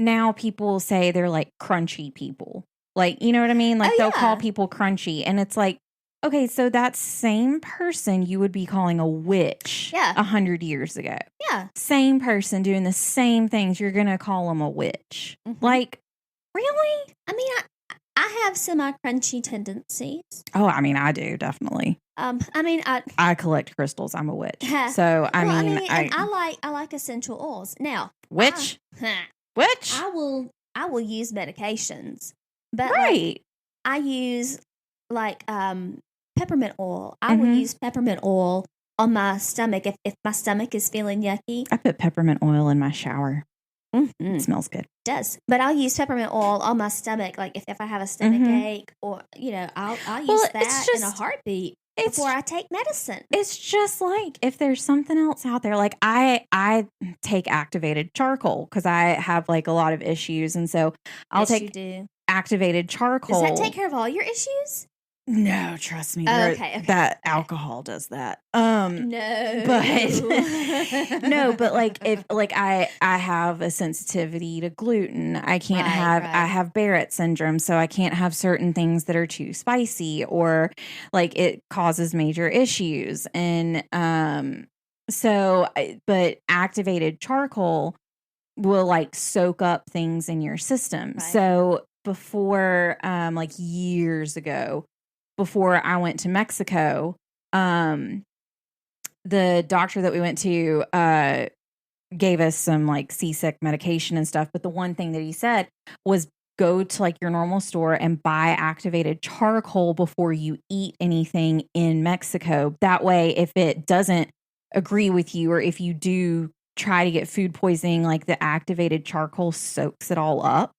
now people say they're like crunchy people. Like, you know what I mean? Like they'll call people crunchy, and it's like, okay, so that same person you would be calling a witch 100 years ago. Yeah. Same person doing the same things. You're going to call them a witch. Mm-hmm. Like, really? I mean, I have semi-crunchy tendencies. Oh, I mean, I do, definitely. I collect crystals. I'm a witch. So, I like essential oils. Now, witch? Witch? I will use medications. But right. I use peppermint oil. I will use peppermint oil on my stomach if my stomach is feeling yucky. I put peppermint oil in my shower. Mm-hmm. It smells good. It does. But I'll use peppermint oil on my stomach, like if I have a stomach ache, or I'll use that in a heartbeat before I take medicine. It's just like if there's something else out there, like I take activated charcoal because I have like a lot of issues, and so I'll take activated charcoal. Does that take care of all your issues? No, trust me. Okay. That alcohol does that. No, but like if like I have a sensitivity to gluten. I can't I have Barrett syndrome, so I can't have certain things that are too spicy, or like it causes major issues. And but activated charcoal will like soak up things in your system. Right. So before like years ago, before I went to Mexico, the doctor that we went to gave us some like seasick medication and stuff. But the one thing that he said was go to like your normal store and buy activated charcoal before you eat anything in Mexico. That way, if it doesn't agree with you, or if you do try to get food poisoning, like the activated charcoal soaks it all up.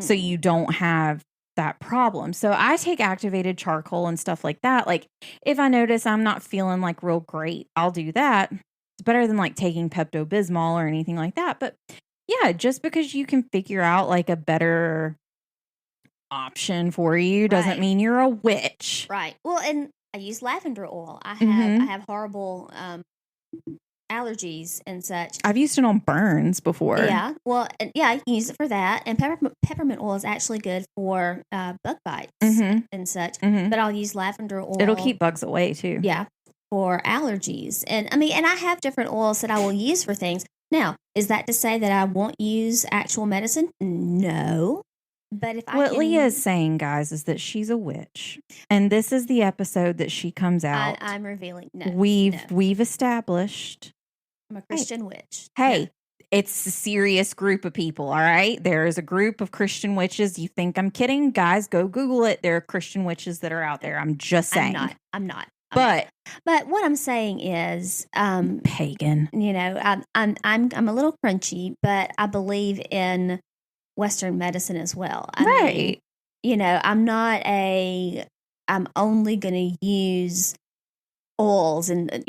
So you don't have that problem. So I take activated charcoal and stuff like that. Like if I notice I'm not feeling like real great, I'll do that. It's better than like taking Pepto-Bismol or anything like that. But yeah, just because you can figure out like a better option for you doesn't mean you're a witch. Right. Well, and I use lavender oil. I have horrible allergies and such. I've used it on burns before. Yeah. Well, yeah, you can use it for that. And peppermint oil is actually good for bug bites and such. Mm-hmm. But I'll use lavender oil. It'll keep bugs away too. Yeah. For allergies. And I have different oils that I will use for things. Now, is that to say that I won't use actual medicine? No. But what Leah is saying, guys, is that she's a witch, and this is the episode that she comes out. I'm revealing. No, we've established. I'm a Christian witch. Hey, it's a serious group of people. All right, there is a group of Christian witches. You think I'm kidding, guys? Go Google it. There are Christian witches that are out there. I'm just saying. I'm not. But what I'm saying is, pagan. I'm a little crunchy, but I believe in Western medicine as well. I mean, I'm only going to use oils, and,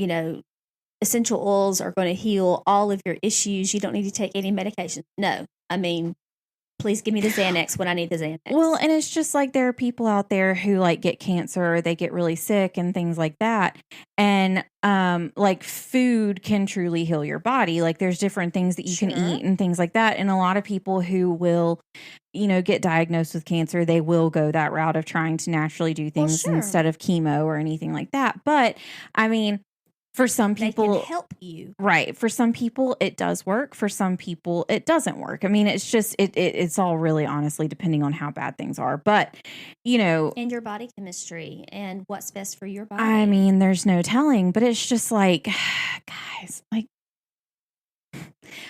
essential oils are going to heal all of your issues. You don't need to take any medication. No, I mean, please give me the Xanax when I need the Xanax. Well, and it's just like there are people out there who like get cancer, or they get really sick and things like that. And like food can truly heal your body. Like there's different things that you can eat and things like that. And a lot of people who will, get diagnosed with cancer, they will go that route of trying to naturally do things instead of chemo or anything like that. But I mean, for some people, they can help you. Right. For some people, it does work. For some people, it doesn't work. I mean, it's just, it's all really honestly depending on how bad things are. But, and your body chemistry and what's best for your body. I mean, there's no telling, but it's just like, guys, like,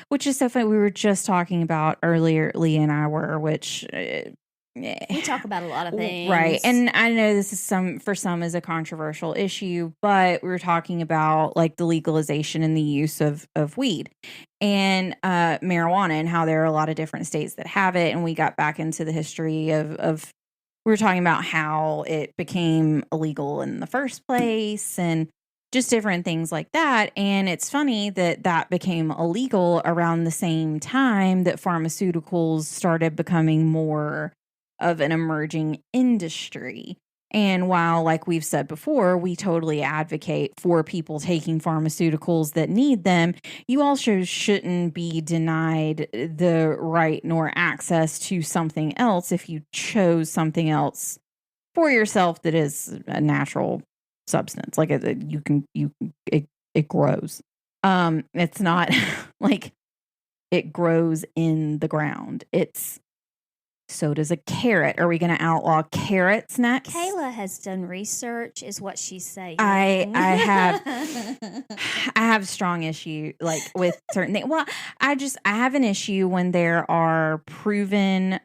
which is so funny. We were just talking about earlier, Leah and I were, which we talk about a lot of things. Right. And I know this is for some is a controversial issue, but we were talking about like the legalization and the use of weed and marijuana, and how there are a lot of different states that have it. And we got back into the history of we were talking about how it became illegal in the first place and just different things like that. And it's funny that became illegal around the same time that pharmaceuticals started becoming more of an emerging industry. And while, like we've said before, we totally advocate for people taking pharmaceuticals that need them, you also shouldn't be denied the right nor access to something else if you chose something else for yourself that is a natural substance. Like it grows. It's not like it grows in the ground. So does a carrot. Are we going to outlaw carrots next? Kayla has done research, is what she's saying. I have strong issue with certain things. Well, I have an issue when there are proven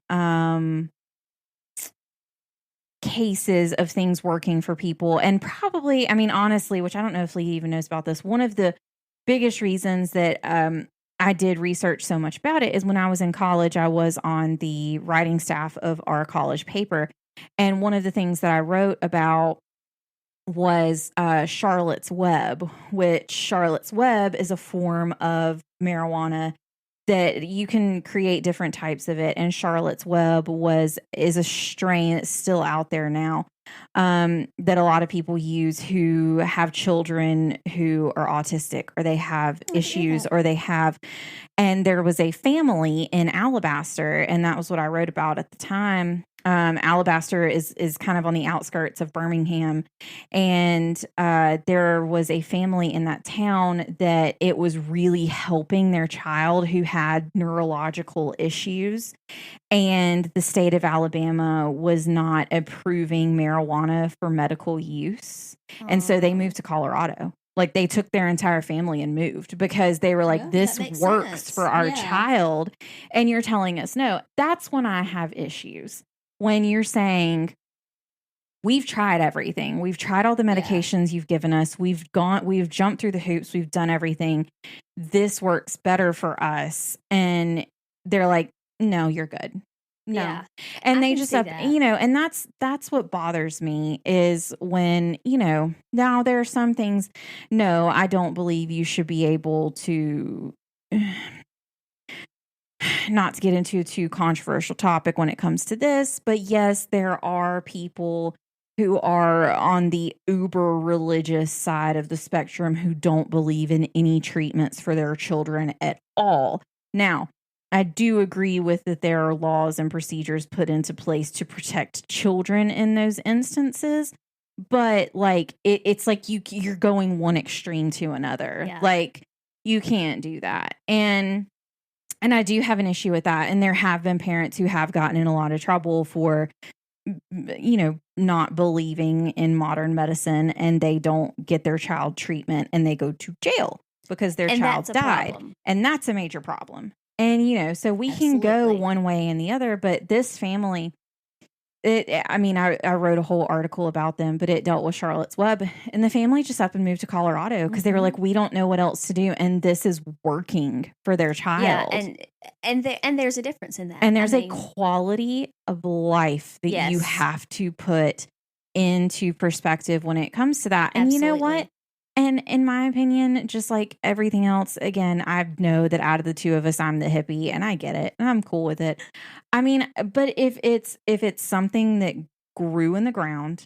cases of things working for people, and probably, I mean, honestly, which I don't know if Leah even knows about this. One of the biggest reasons that I did research so much about it is when I was in college, I was on the writing staff of our college paper. And one of the things that I wrote about was Charlotte's Web, which Charlotte's Web is a form of marijuana that you can create different types of it. And Charlotte's Web is a strain that's still out there now, that a lot of people use who have children who are autistic, or they have issues, or they have, and there was a family in Alabaster, and that was what I wrote about at the time. Alabaster is kind of on the outskirts of Birmingham, and there was a family in that town that it was really helping their child who had neurological issues, and the state of Alabama was not approving marijuana for medical use, and so they moved to Colorado. Like, they took their entire family and moved because they were like, this works sense for our child, and you're telling us no. That's when I have issues. When you're saying, we've tried everything. We've tried all the medications you've given us. We've jumped through the hoops. We've done everything. This works better for us. And they're like, no, you're good. No. Yeah, and they just up, and that's what bothers me is when, now there are some things, no, I don't believe you should be able to, not to get into a too controversial topic when it comes to this, but yes, there are people who are on the uber religious side of the spectrum who don't believe in any treatments for their children at all. Now, I do agree with that there are laws and procedures put into place to protect children in those instances, but like it's like you're going one extreme to another. Yeah. Like, you can't do that. And I do have an issue with that. And there have been parents who have gotten in a lot of trouble for, not believing in modern medicine, and they don't get their child treatment and they go to jail because their child died. And that's a major problem. And, so we can go one way and the other, but this family, I wrote a whole article about them, but it dealt with Charlotte's Web, and the family just up and moved to Colorado because they were like, we don't know what else to do. And this is working for their child. Yeah. And there's a difference in that. And there's a quality of life that you have to put into perspective when it comes to that. And you know what? And in my opinion, just like everything else, again, I know that out of the two of us, I'm the hippie, and I get it, and I'm cool with it. I mean, but if it's something that grew in the ground,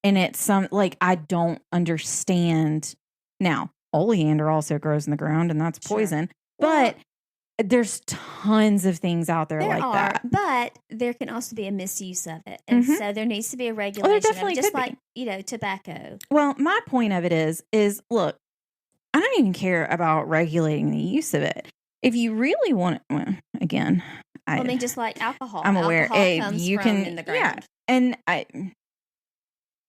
and it's I don't understand. Now, oleander also grows in the ground, and that's poison. Well, but there's tons of things out there like that. But there can also be a misuse of it. And so there needs to be a regulation of it, just like, tobacco. Well, my point of it is look, I don't even care about regulating the use of it. If you really want it, again, just like alcohol. I'm aware. You can in the ground. Yeah. And there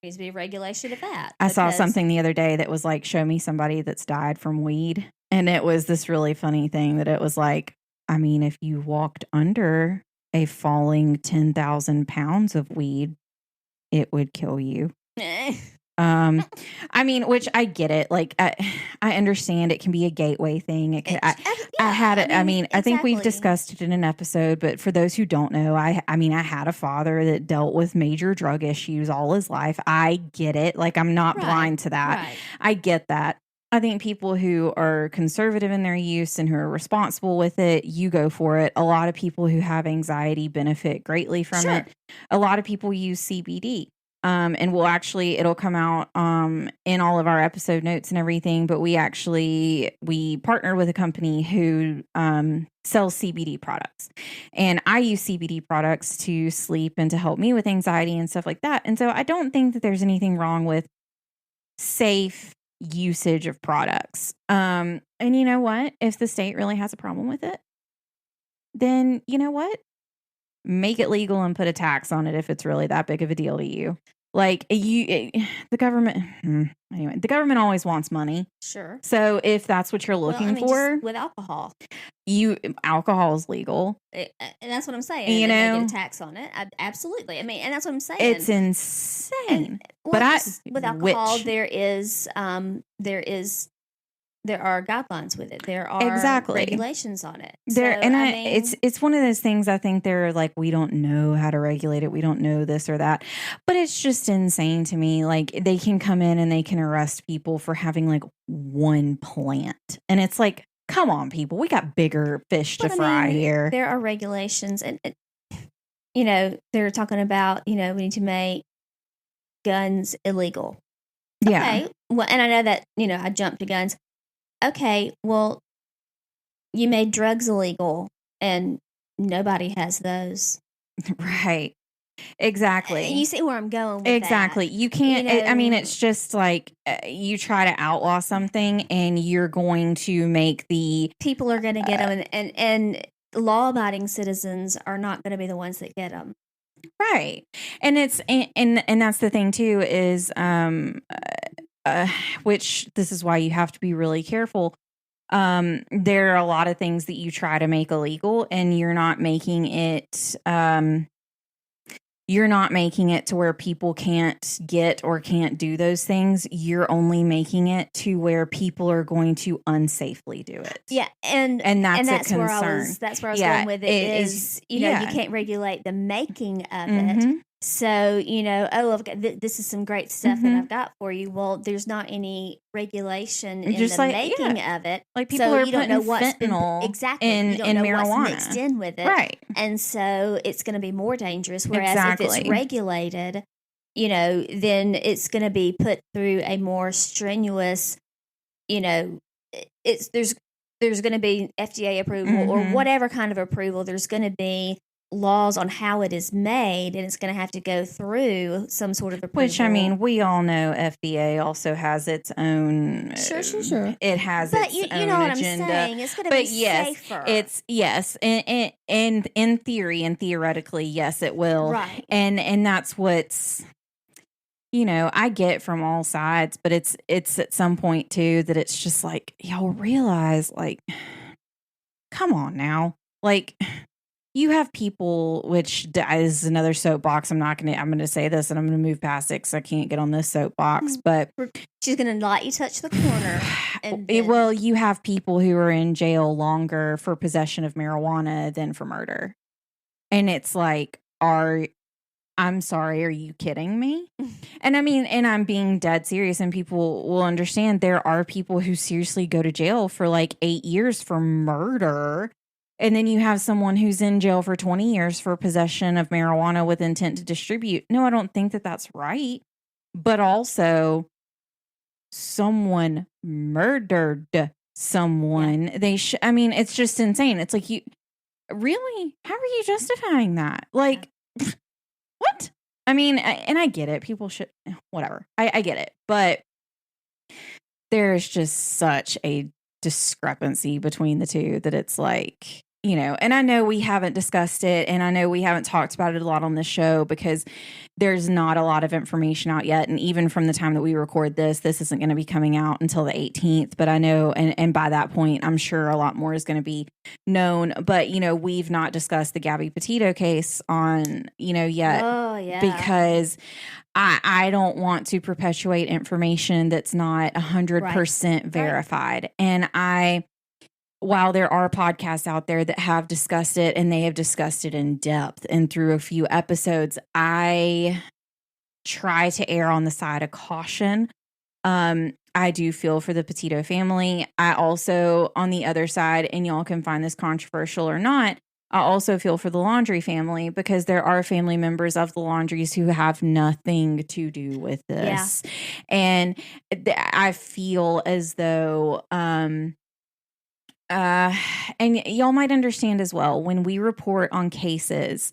needs to be a regulation of that. I saw something the other day that was like, show me somebody that's died from weed. And it was this really funny thing that it was like, I mean, if you walked under a falling 10,000 pounds of weed, it would kill you. I mean, which I get it. Like, I understand it can be a gateway thing. I think we've discussed it in an episode, but for those who don't know, I had a father that dealt with major drug issues all his life. I get it. Like, I'm not blind to that. Right. I get that. I think people who are conservative in their use and who are responsible with it, you go for it. A lot of people who have anxiety benefit greatly from it. A lot of people use CBD. And it'll come out in all of our episode notes and everything. But we partnered with a company who sells CBD products. And I use CBD products to sleep and to help me with anxiety and stuff like that. And so I don't think that there's anything wrong with safe usage of products. And you know what? If the state really has a problem with it, then you know what? Make it legal and put a tax on it if it's really that big of a deal to you. Like the government, anyway, the government always wants money. Sure. So if that's what you're looking for, with alcohol, alcohol is legal, and that's what I'm saying. You know, get a tax on it. Absolutely. I mean, and that's what I'm saying. It's insane. With alcohol, there are guidelines with it. There are regulations on it. It's one of those things. I think they're like, we don't know how to regulate it. We don't know this or that. But it's just insane to me. Like they can come in and they can arrest people for having like one plant, and it's like, come on, people, we got bigger fish to fry here. There are regulations, and you know they're talking about we need to make guns illegal. Yeah. Okay. Well, and I know that I jumped to guns. Okay, well, you made drugs illegal, and nobody has those. Right. Exactly. You see where I'm going with exactly. that. You can't, I mean, it's just like you try to outlaw something, and you're going to make the... People are going to get them, and law-abiding citizens are not going to be the ones that get them. Right. And it's, and that's the thing, too, is... which this is why you have to be really careful. There are a lot of things that you try to make illegal, and you're not making it to where people can't get or can't do those things. You're only making it to where people are going to unsafely do it. Yeah, and that's a concern. That's where I was going with it. You can't regulate the making of it. So, this is some great stuff that I've got for you. Well, there's not any regulation in the making of it. Like people are putting fentanyl in marijuana. What's mixed in with it. Right. And so it's going to be more dangerous. Whereas if it's regulated, then it's going to be put through a more strenuous, there's going to be FDA approval or whatever kind of approval. There's going to be laws on how it is made, and it's going to have to go through some sort of approval. Which, I mean, we all know FDA also has its own... Sure. It has its own agenda. But you know what I'm saying. It's going to be safer. Yes. And in theory and theoretically, yes, it will. Right. And that's what's... I get from all sides, but it's at some point, too, that it's just like, y'all realize, like, come on now. Like... You have people, which is another soapbox. I'm going to say this, and I'm going to move past it because I can't get on this soapbox. But she's going to let you touch the corner. Well, you have people who are in jail longer for possession of marijuana than for murder, and it's like, I'm sorry, are you kidding me? And I mean, and I'm being dead serious, and people will understand. There are people who seriously go to jail for like 8 years for murder. And then you have someone who's in jail for 20 years for possession of marijuana with intent to distribute. No, I don't think that that's right. But also, someone murdered someone. Yeah. I mean, it's just insane. It's like, really? How are you justifying that? Like, what? I mean, and I get it. People should, whatever. I get it. But there's just such a discrepancy between the two that it's like, and I know we haven't discussed it, and I know we haven't talked about it a lot on this show because there's not a lot of information out yet. And even from the time that we record this isn't going to be coming out until the 18th. But I know, and by that point, I'm sure a lot more is going to be known. But, we've not discussed the Gabby Petito case on, yet. Oh, yeah. Because I don't want to perpetuate information that's not 100% verified. Right. And while there are podcasts out there that have discussed it, and they have discussed it in depth and through a few episodes, I try to err on the side of caution. I do feel for the Petito family. I also, on the other side, and y'all can find this controversial or not, I also feel for the Laundrie family because there are family members of the Laundries who have nothing to do with this. Yeah. And I feel as though, and y'all might understand as well, when we report on cases,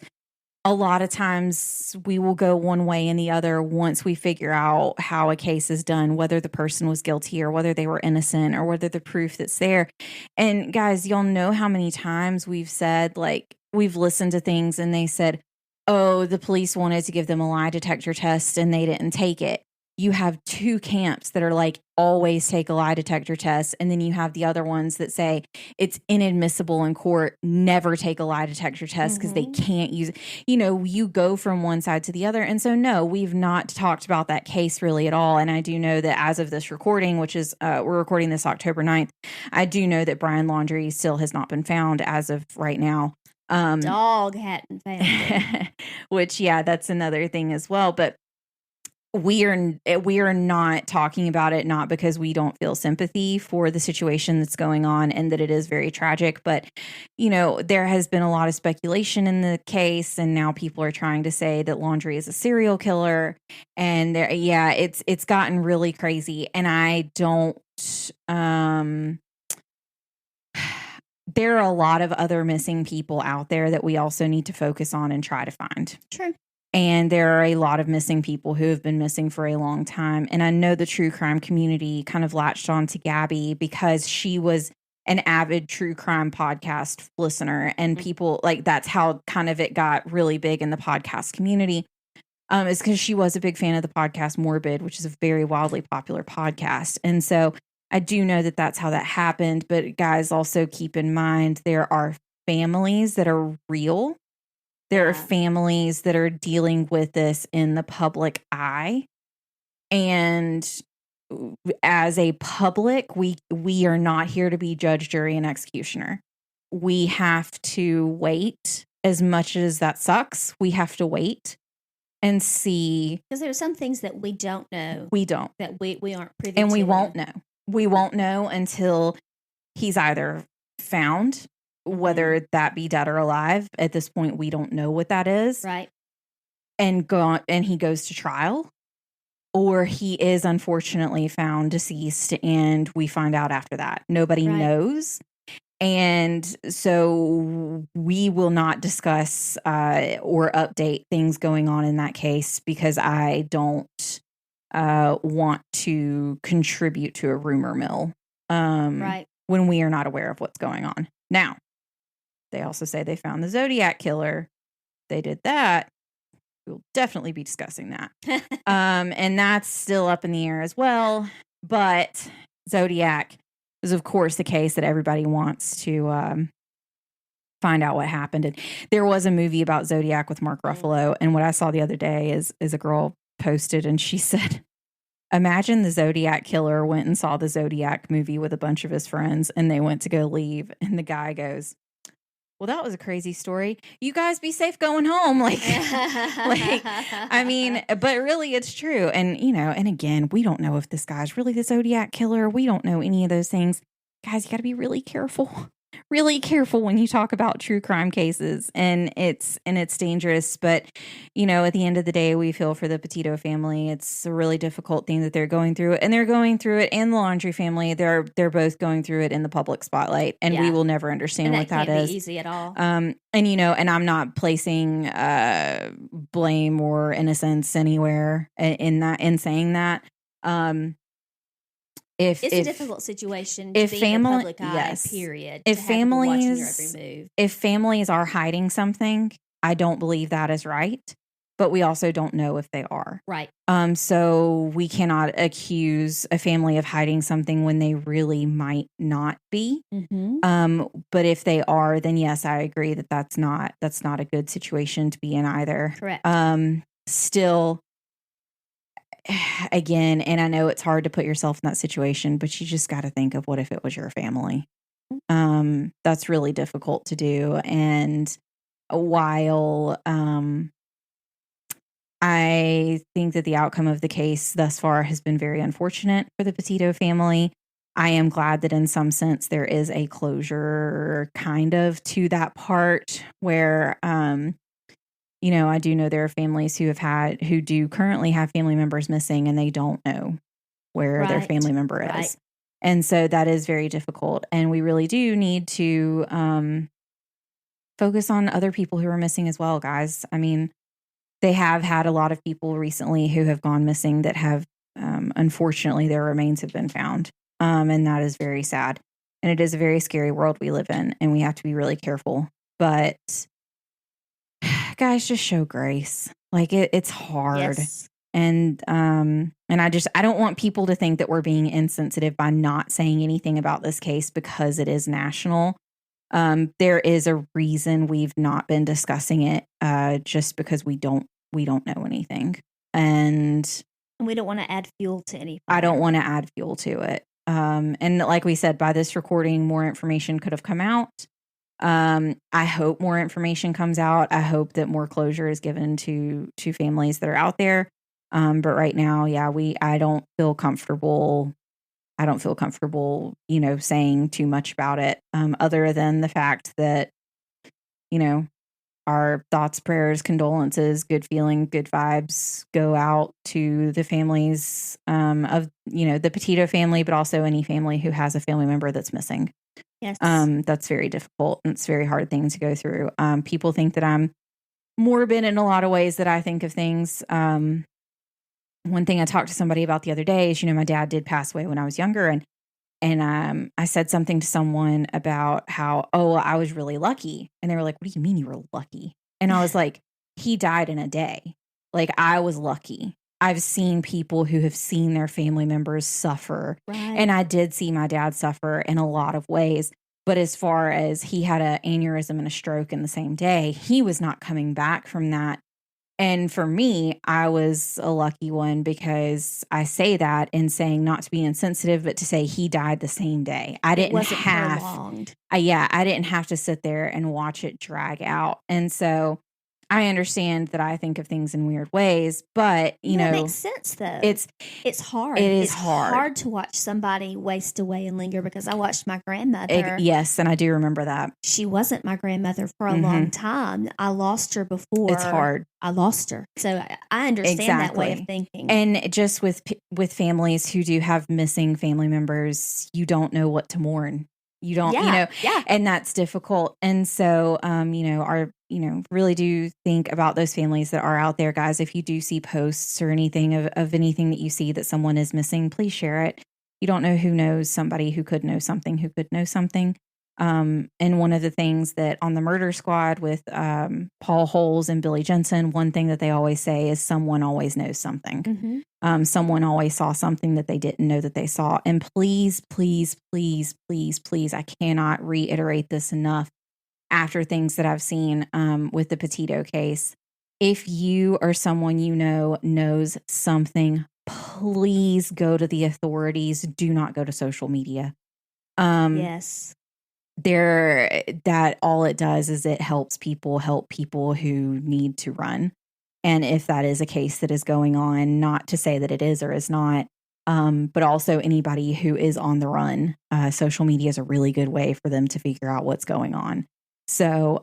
a lot of times we will go one way and the other once we figure out how a case is done, whether the person was guilty or whether they were innocent or whether the proof that's there. And guys, y'all know how many times we've said, like, we've listened to things and they said, oh, the police wanted to give them a lie detector test and they didn't take it. You have two camps that are like, always take a lie detector test. And then you have the other ones that say it's inadmissible in court, never take a lie detector test because they can't use it. You know, you go from one side to the other. And so, no, we've not talked about that case really at all. And I do know that as of this recording, which is, we're recording this October 9th, I do know that Brian Laundrie still has not been found as of right now. Dog hadn't found him. Which, yeah, that's another thing as well. But we are not talking about it, not because we don't feel sympathy for the situation that's going on and that it is very tragic, but you know, there has been a lot of speculation in the case, and now people are trying to say that Laundrie is a serial killer, and it's gotten really crazy. And I don't there are a lot of other missing people out there that we also need to focus on and try to find. True. And there are a lot of missing people who have been missing for a long time. And I know the true crime community kind of latched on to Gabby because she was an avid true crime podcast listener. And people, like, that's how kind of it got really big in the podcast community. Is because she was a big fan of the podcast Morbid, which is a very wildly popular podcast. And so I do know that that's how that happened. But guys, also keep in mind, there are families that are real. There are families that are dealing with this in the public eye. And as a public, we are not here to be judge, jury, and executioner. We have to wait. As much as that sucks, we have to wait and see. Because there are some things that we don't know. We don't. That we aren't privy to. And we won't know. We won't know until he's either found, whether that be dead or alive. At this point, we don't know what that is. Right. And he goes to trial, or he is unfortunately found deceased and we find out after that. Nobody knows. And so we will not discuss or update things going on in that case because I don't want to contribute to a rumor mill when we are not aware of what's going on. Now, they also say they found the Zodiac Killer. They did that. We'll definitely be discussing that. And that's still up in the air as well. But Zodiac is, of course, the case that everybody wants to find out what happened. And there was a movie about Zodiac with Mark Ruffalo. And what I saw the other day is a girl posted and she said, imagine the Zodiac Killer went and saw the Zodiac movie with a bunch of his friends and they went to go leave. And the guy goes, well, that was a crazy story. You guys be safe going home. I mean, but really it's true. And, you know, and again, we don't know if this guy's really the Zodiac Killer. We don't know any of those things. Guys, you got to be really careful when you talk about true crime cases, and it's dangerous. But, you know, at the end of the day, we feel for the Petito family. It's a really difficult thing that they're going through, and they're going through it, and the Laundrie family. They're both going through it in the public spotlight, and we will never understand what that is. Be easy at all. And, you know, and I'm not placing blame or innocence anywhere in saying that. It's a difficult situation to be in the public eye, period. If families are hiding something, I don't believe that is right. But we also don't know if they are. Right. So we cannot accuse a family of hiding something when they really might not be. Mm-hmm. But if they are, then yes, I agree that that's not a good situation to be in either. Correct. Still, again, and I know it's hard to put yourself in that situation, but you just got to think of what if it was your family. That's really difficult to do. And while I think that the outcome of the case thus far has been very unfortunate for the Petito family, I am glad that in some sense there is a closure kind of to that part where, I do know there are families who do currently have family members missing and they don't know where their family member is. And so that is very difficult. And we really do need to focus on other people who are missing as well, guys. I mean, they have had a lot of people recently who have gone missing that have, unfortunately, their remains have been found. And that is very sad. And it is a very scary world we live in, and we have to be really careful. But guys, just show grace. Like it's hard. Yes. And I don't want people to think that we're being insensitive by not saying anything about this case because it is national. There is a reason we've not been discussing it, just because we don't know anything. And we don't want to add fuel to anything. I don't want to add fuel to it. And like we said, by this recording, more information could have come out. I hope more information comes out. I hope that more closure is given to families that are out there. But right now, I don't feel comfortable. Saying too much about it, other than the fact that, our thoughts, prayers, condolences, good feeling, good vibes go out to the families of, the Petito family, but also any family who has a family member that's missing. Yes. That's very difficult, and it's a very hard thing to go through. People think that I'm morbid in a lot of ways that I think of things. One thing I talked to somebody about the other day is, my dad did pass away when I was younger, and I said something to someone about how, I was really lucky. And they were like, what do you mean you were lucky? And I was like, he died in a day. Like, I was lucky. I've seen people who have seen their family members suffer. Right. And I did see my dad suffer in a lot of ways. But as far as he had an aneurysm and a stroke in the same day, he was not coming back from that. And for me, I was a lucky one because I say that in saying not to be insensitive, but to say he died the same day. I didn't have to sit there and watch it drag out. And so I understand that I think of things in weird ways, but it makes sense though. It's hard. It's hard to watch somebody waste away and linger, because I watched my grandmother. Yes, and I do remember that. She wasn't my grandmother for a long time. I lost her before. It's hard. I lost her, so I understand that way of thinking. And just with families who do have missing family members, you don't know what to mourn. You don't, and that's difficult. And so, really do think about those families that are out there, guys. If you do see posts or anything of anything that you see that someone is missing, please share it. You don't know who knows somebody who could know something, And one of the things that on the murder squad with Paul Holes and Billy Jensen, one thing that they always say is someone always knows something. Mm-hmm. Someone always saw something that they didn't know that they saw. And please, please, please, please, please, I cannot reiterate this enough after things that I've seen with the Petito case. If you or someone knows something, please go to the authorities. Do not go to social media. Yes. That all it does is it help people who need to run. And if that is a case that is going on, not to say that it is or is not, but also anybody who is on the run, social media is a really good way for them to figure out what's going on. So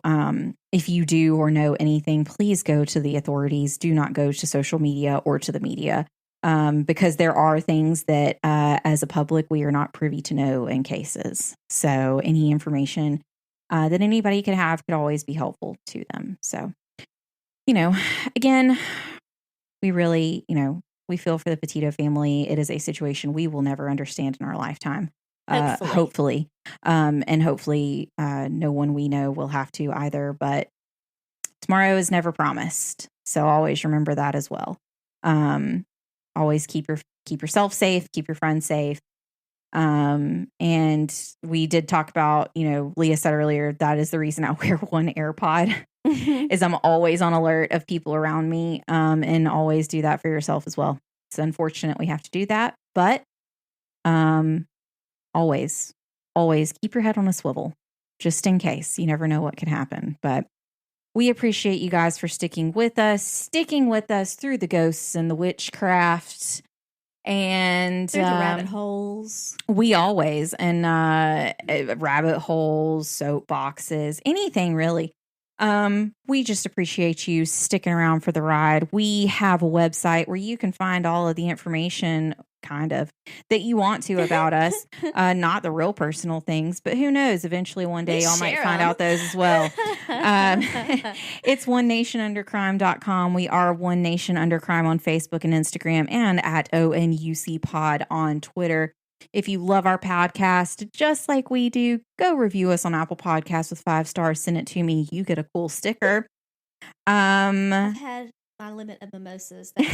if you do or know anything, please go to the authorities. Do not go to social media or to the media, because there are things that as a public, we are not privy to know in cases. So any information that anybody could have could always be helpful to them. So, again, we really, we feel for the Petito family. It is a situation we will never understand in our lifetime. Hopefully. And hopefully no one we know will have to either, but tomorrow is never promised. So always remember that as well. Always keep yourself safe, keep your friends safe. And we did talk about, Leah said earlier, that is the reason I wear one AirPod is I'm always on alert of people around me. And always do that for yourself as well. It's unfortunate we have to do that, but always keep your head on a swivel just in case. You never know what can happen. But we appreciate you guys for sticking with us through the ghosts and the witchcraft And there's the rabbit holes. We always, and rabbit holes, soapboxes, anything really. We just appreciate you sticking around for the ride. We have a website where you can find all of the information kind of that you want to about us. Not the real personal things, but who knows? Eventually one day y'all might find out those as well. It's onenationundercrime.com. We are One Nation Under Crime on Facebook and Instagram, and at ONUC Pod on Twitter. If you love our podcast, just like we do, go review us on Apple Podcasts with 5 stars. Send it to me. You get a cool sticker. I've had my limit of mimosas. We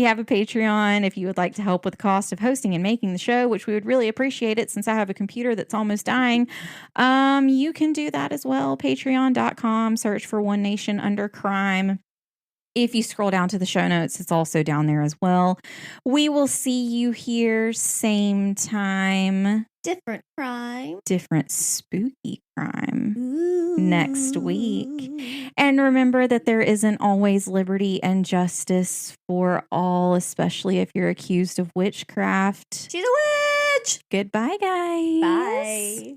have a Patreon if you would like to help with the cost of hosting and making the show, which we would really appreciate it since I have a computer that's almost dying. You can do that as well. Patreon.com. Search for One Nation Under Crime. If you scroll down to the show notes, it's also down there as well. We will see you here same time. Different crime. Different spooky crime. Ooh. Next week. And remember that there isn't always liberty and justice for all, especially if you're accused of witchcraft. She's a witch. Goodbye, guys. Bye.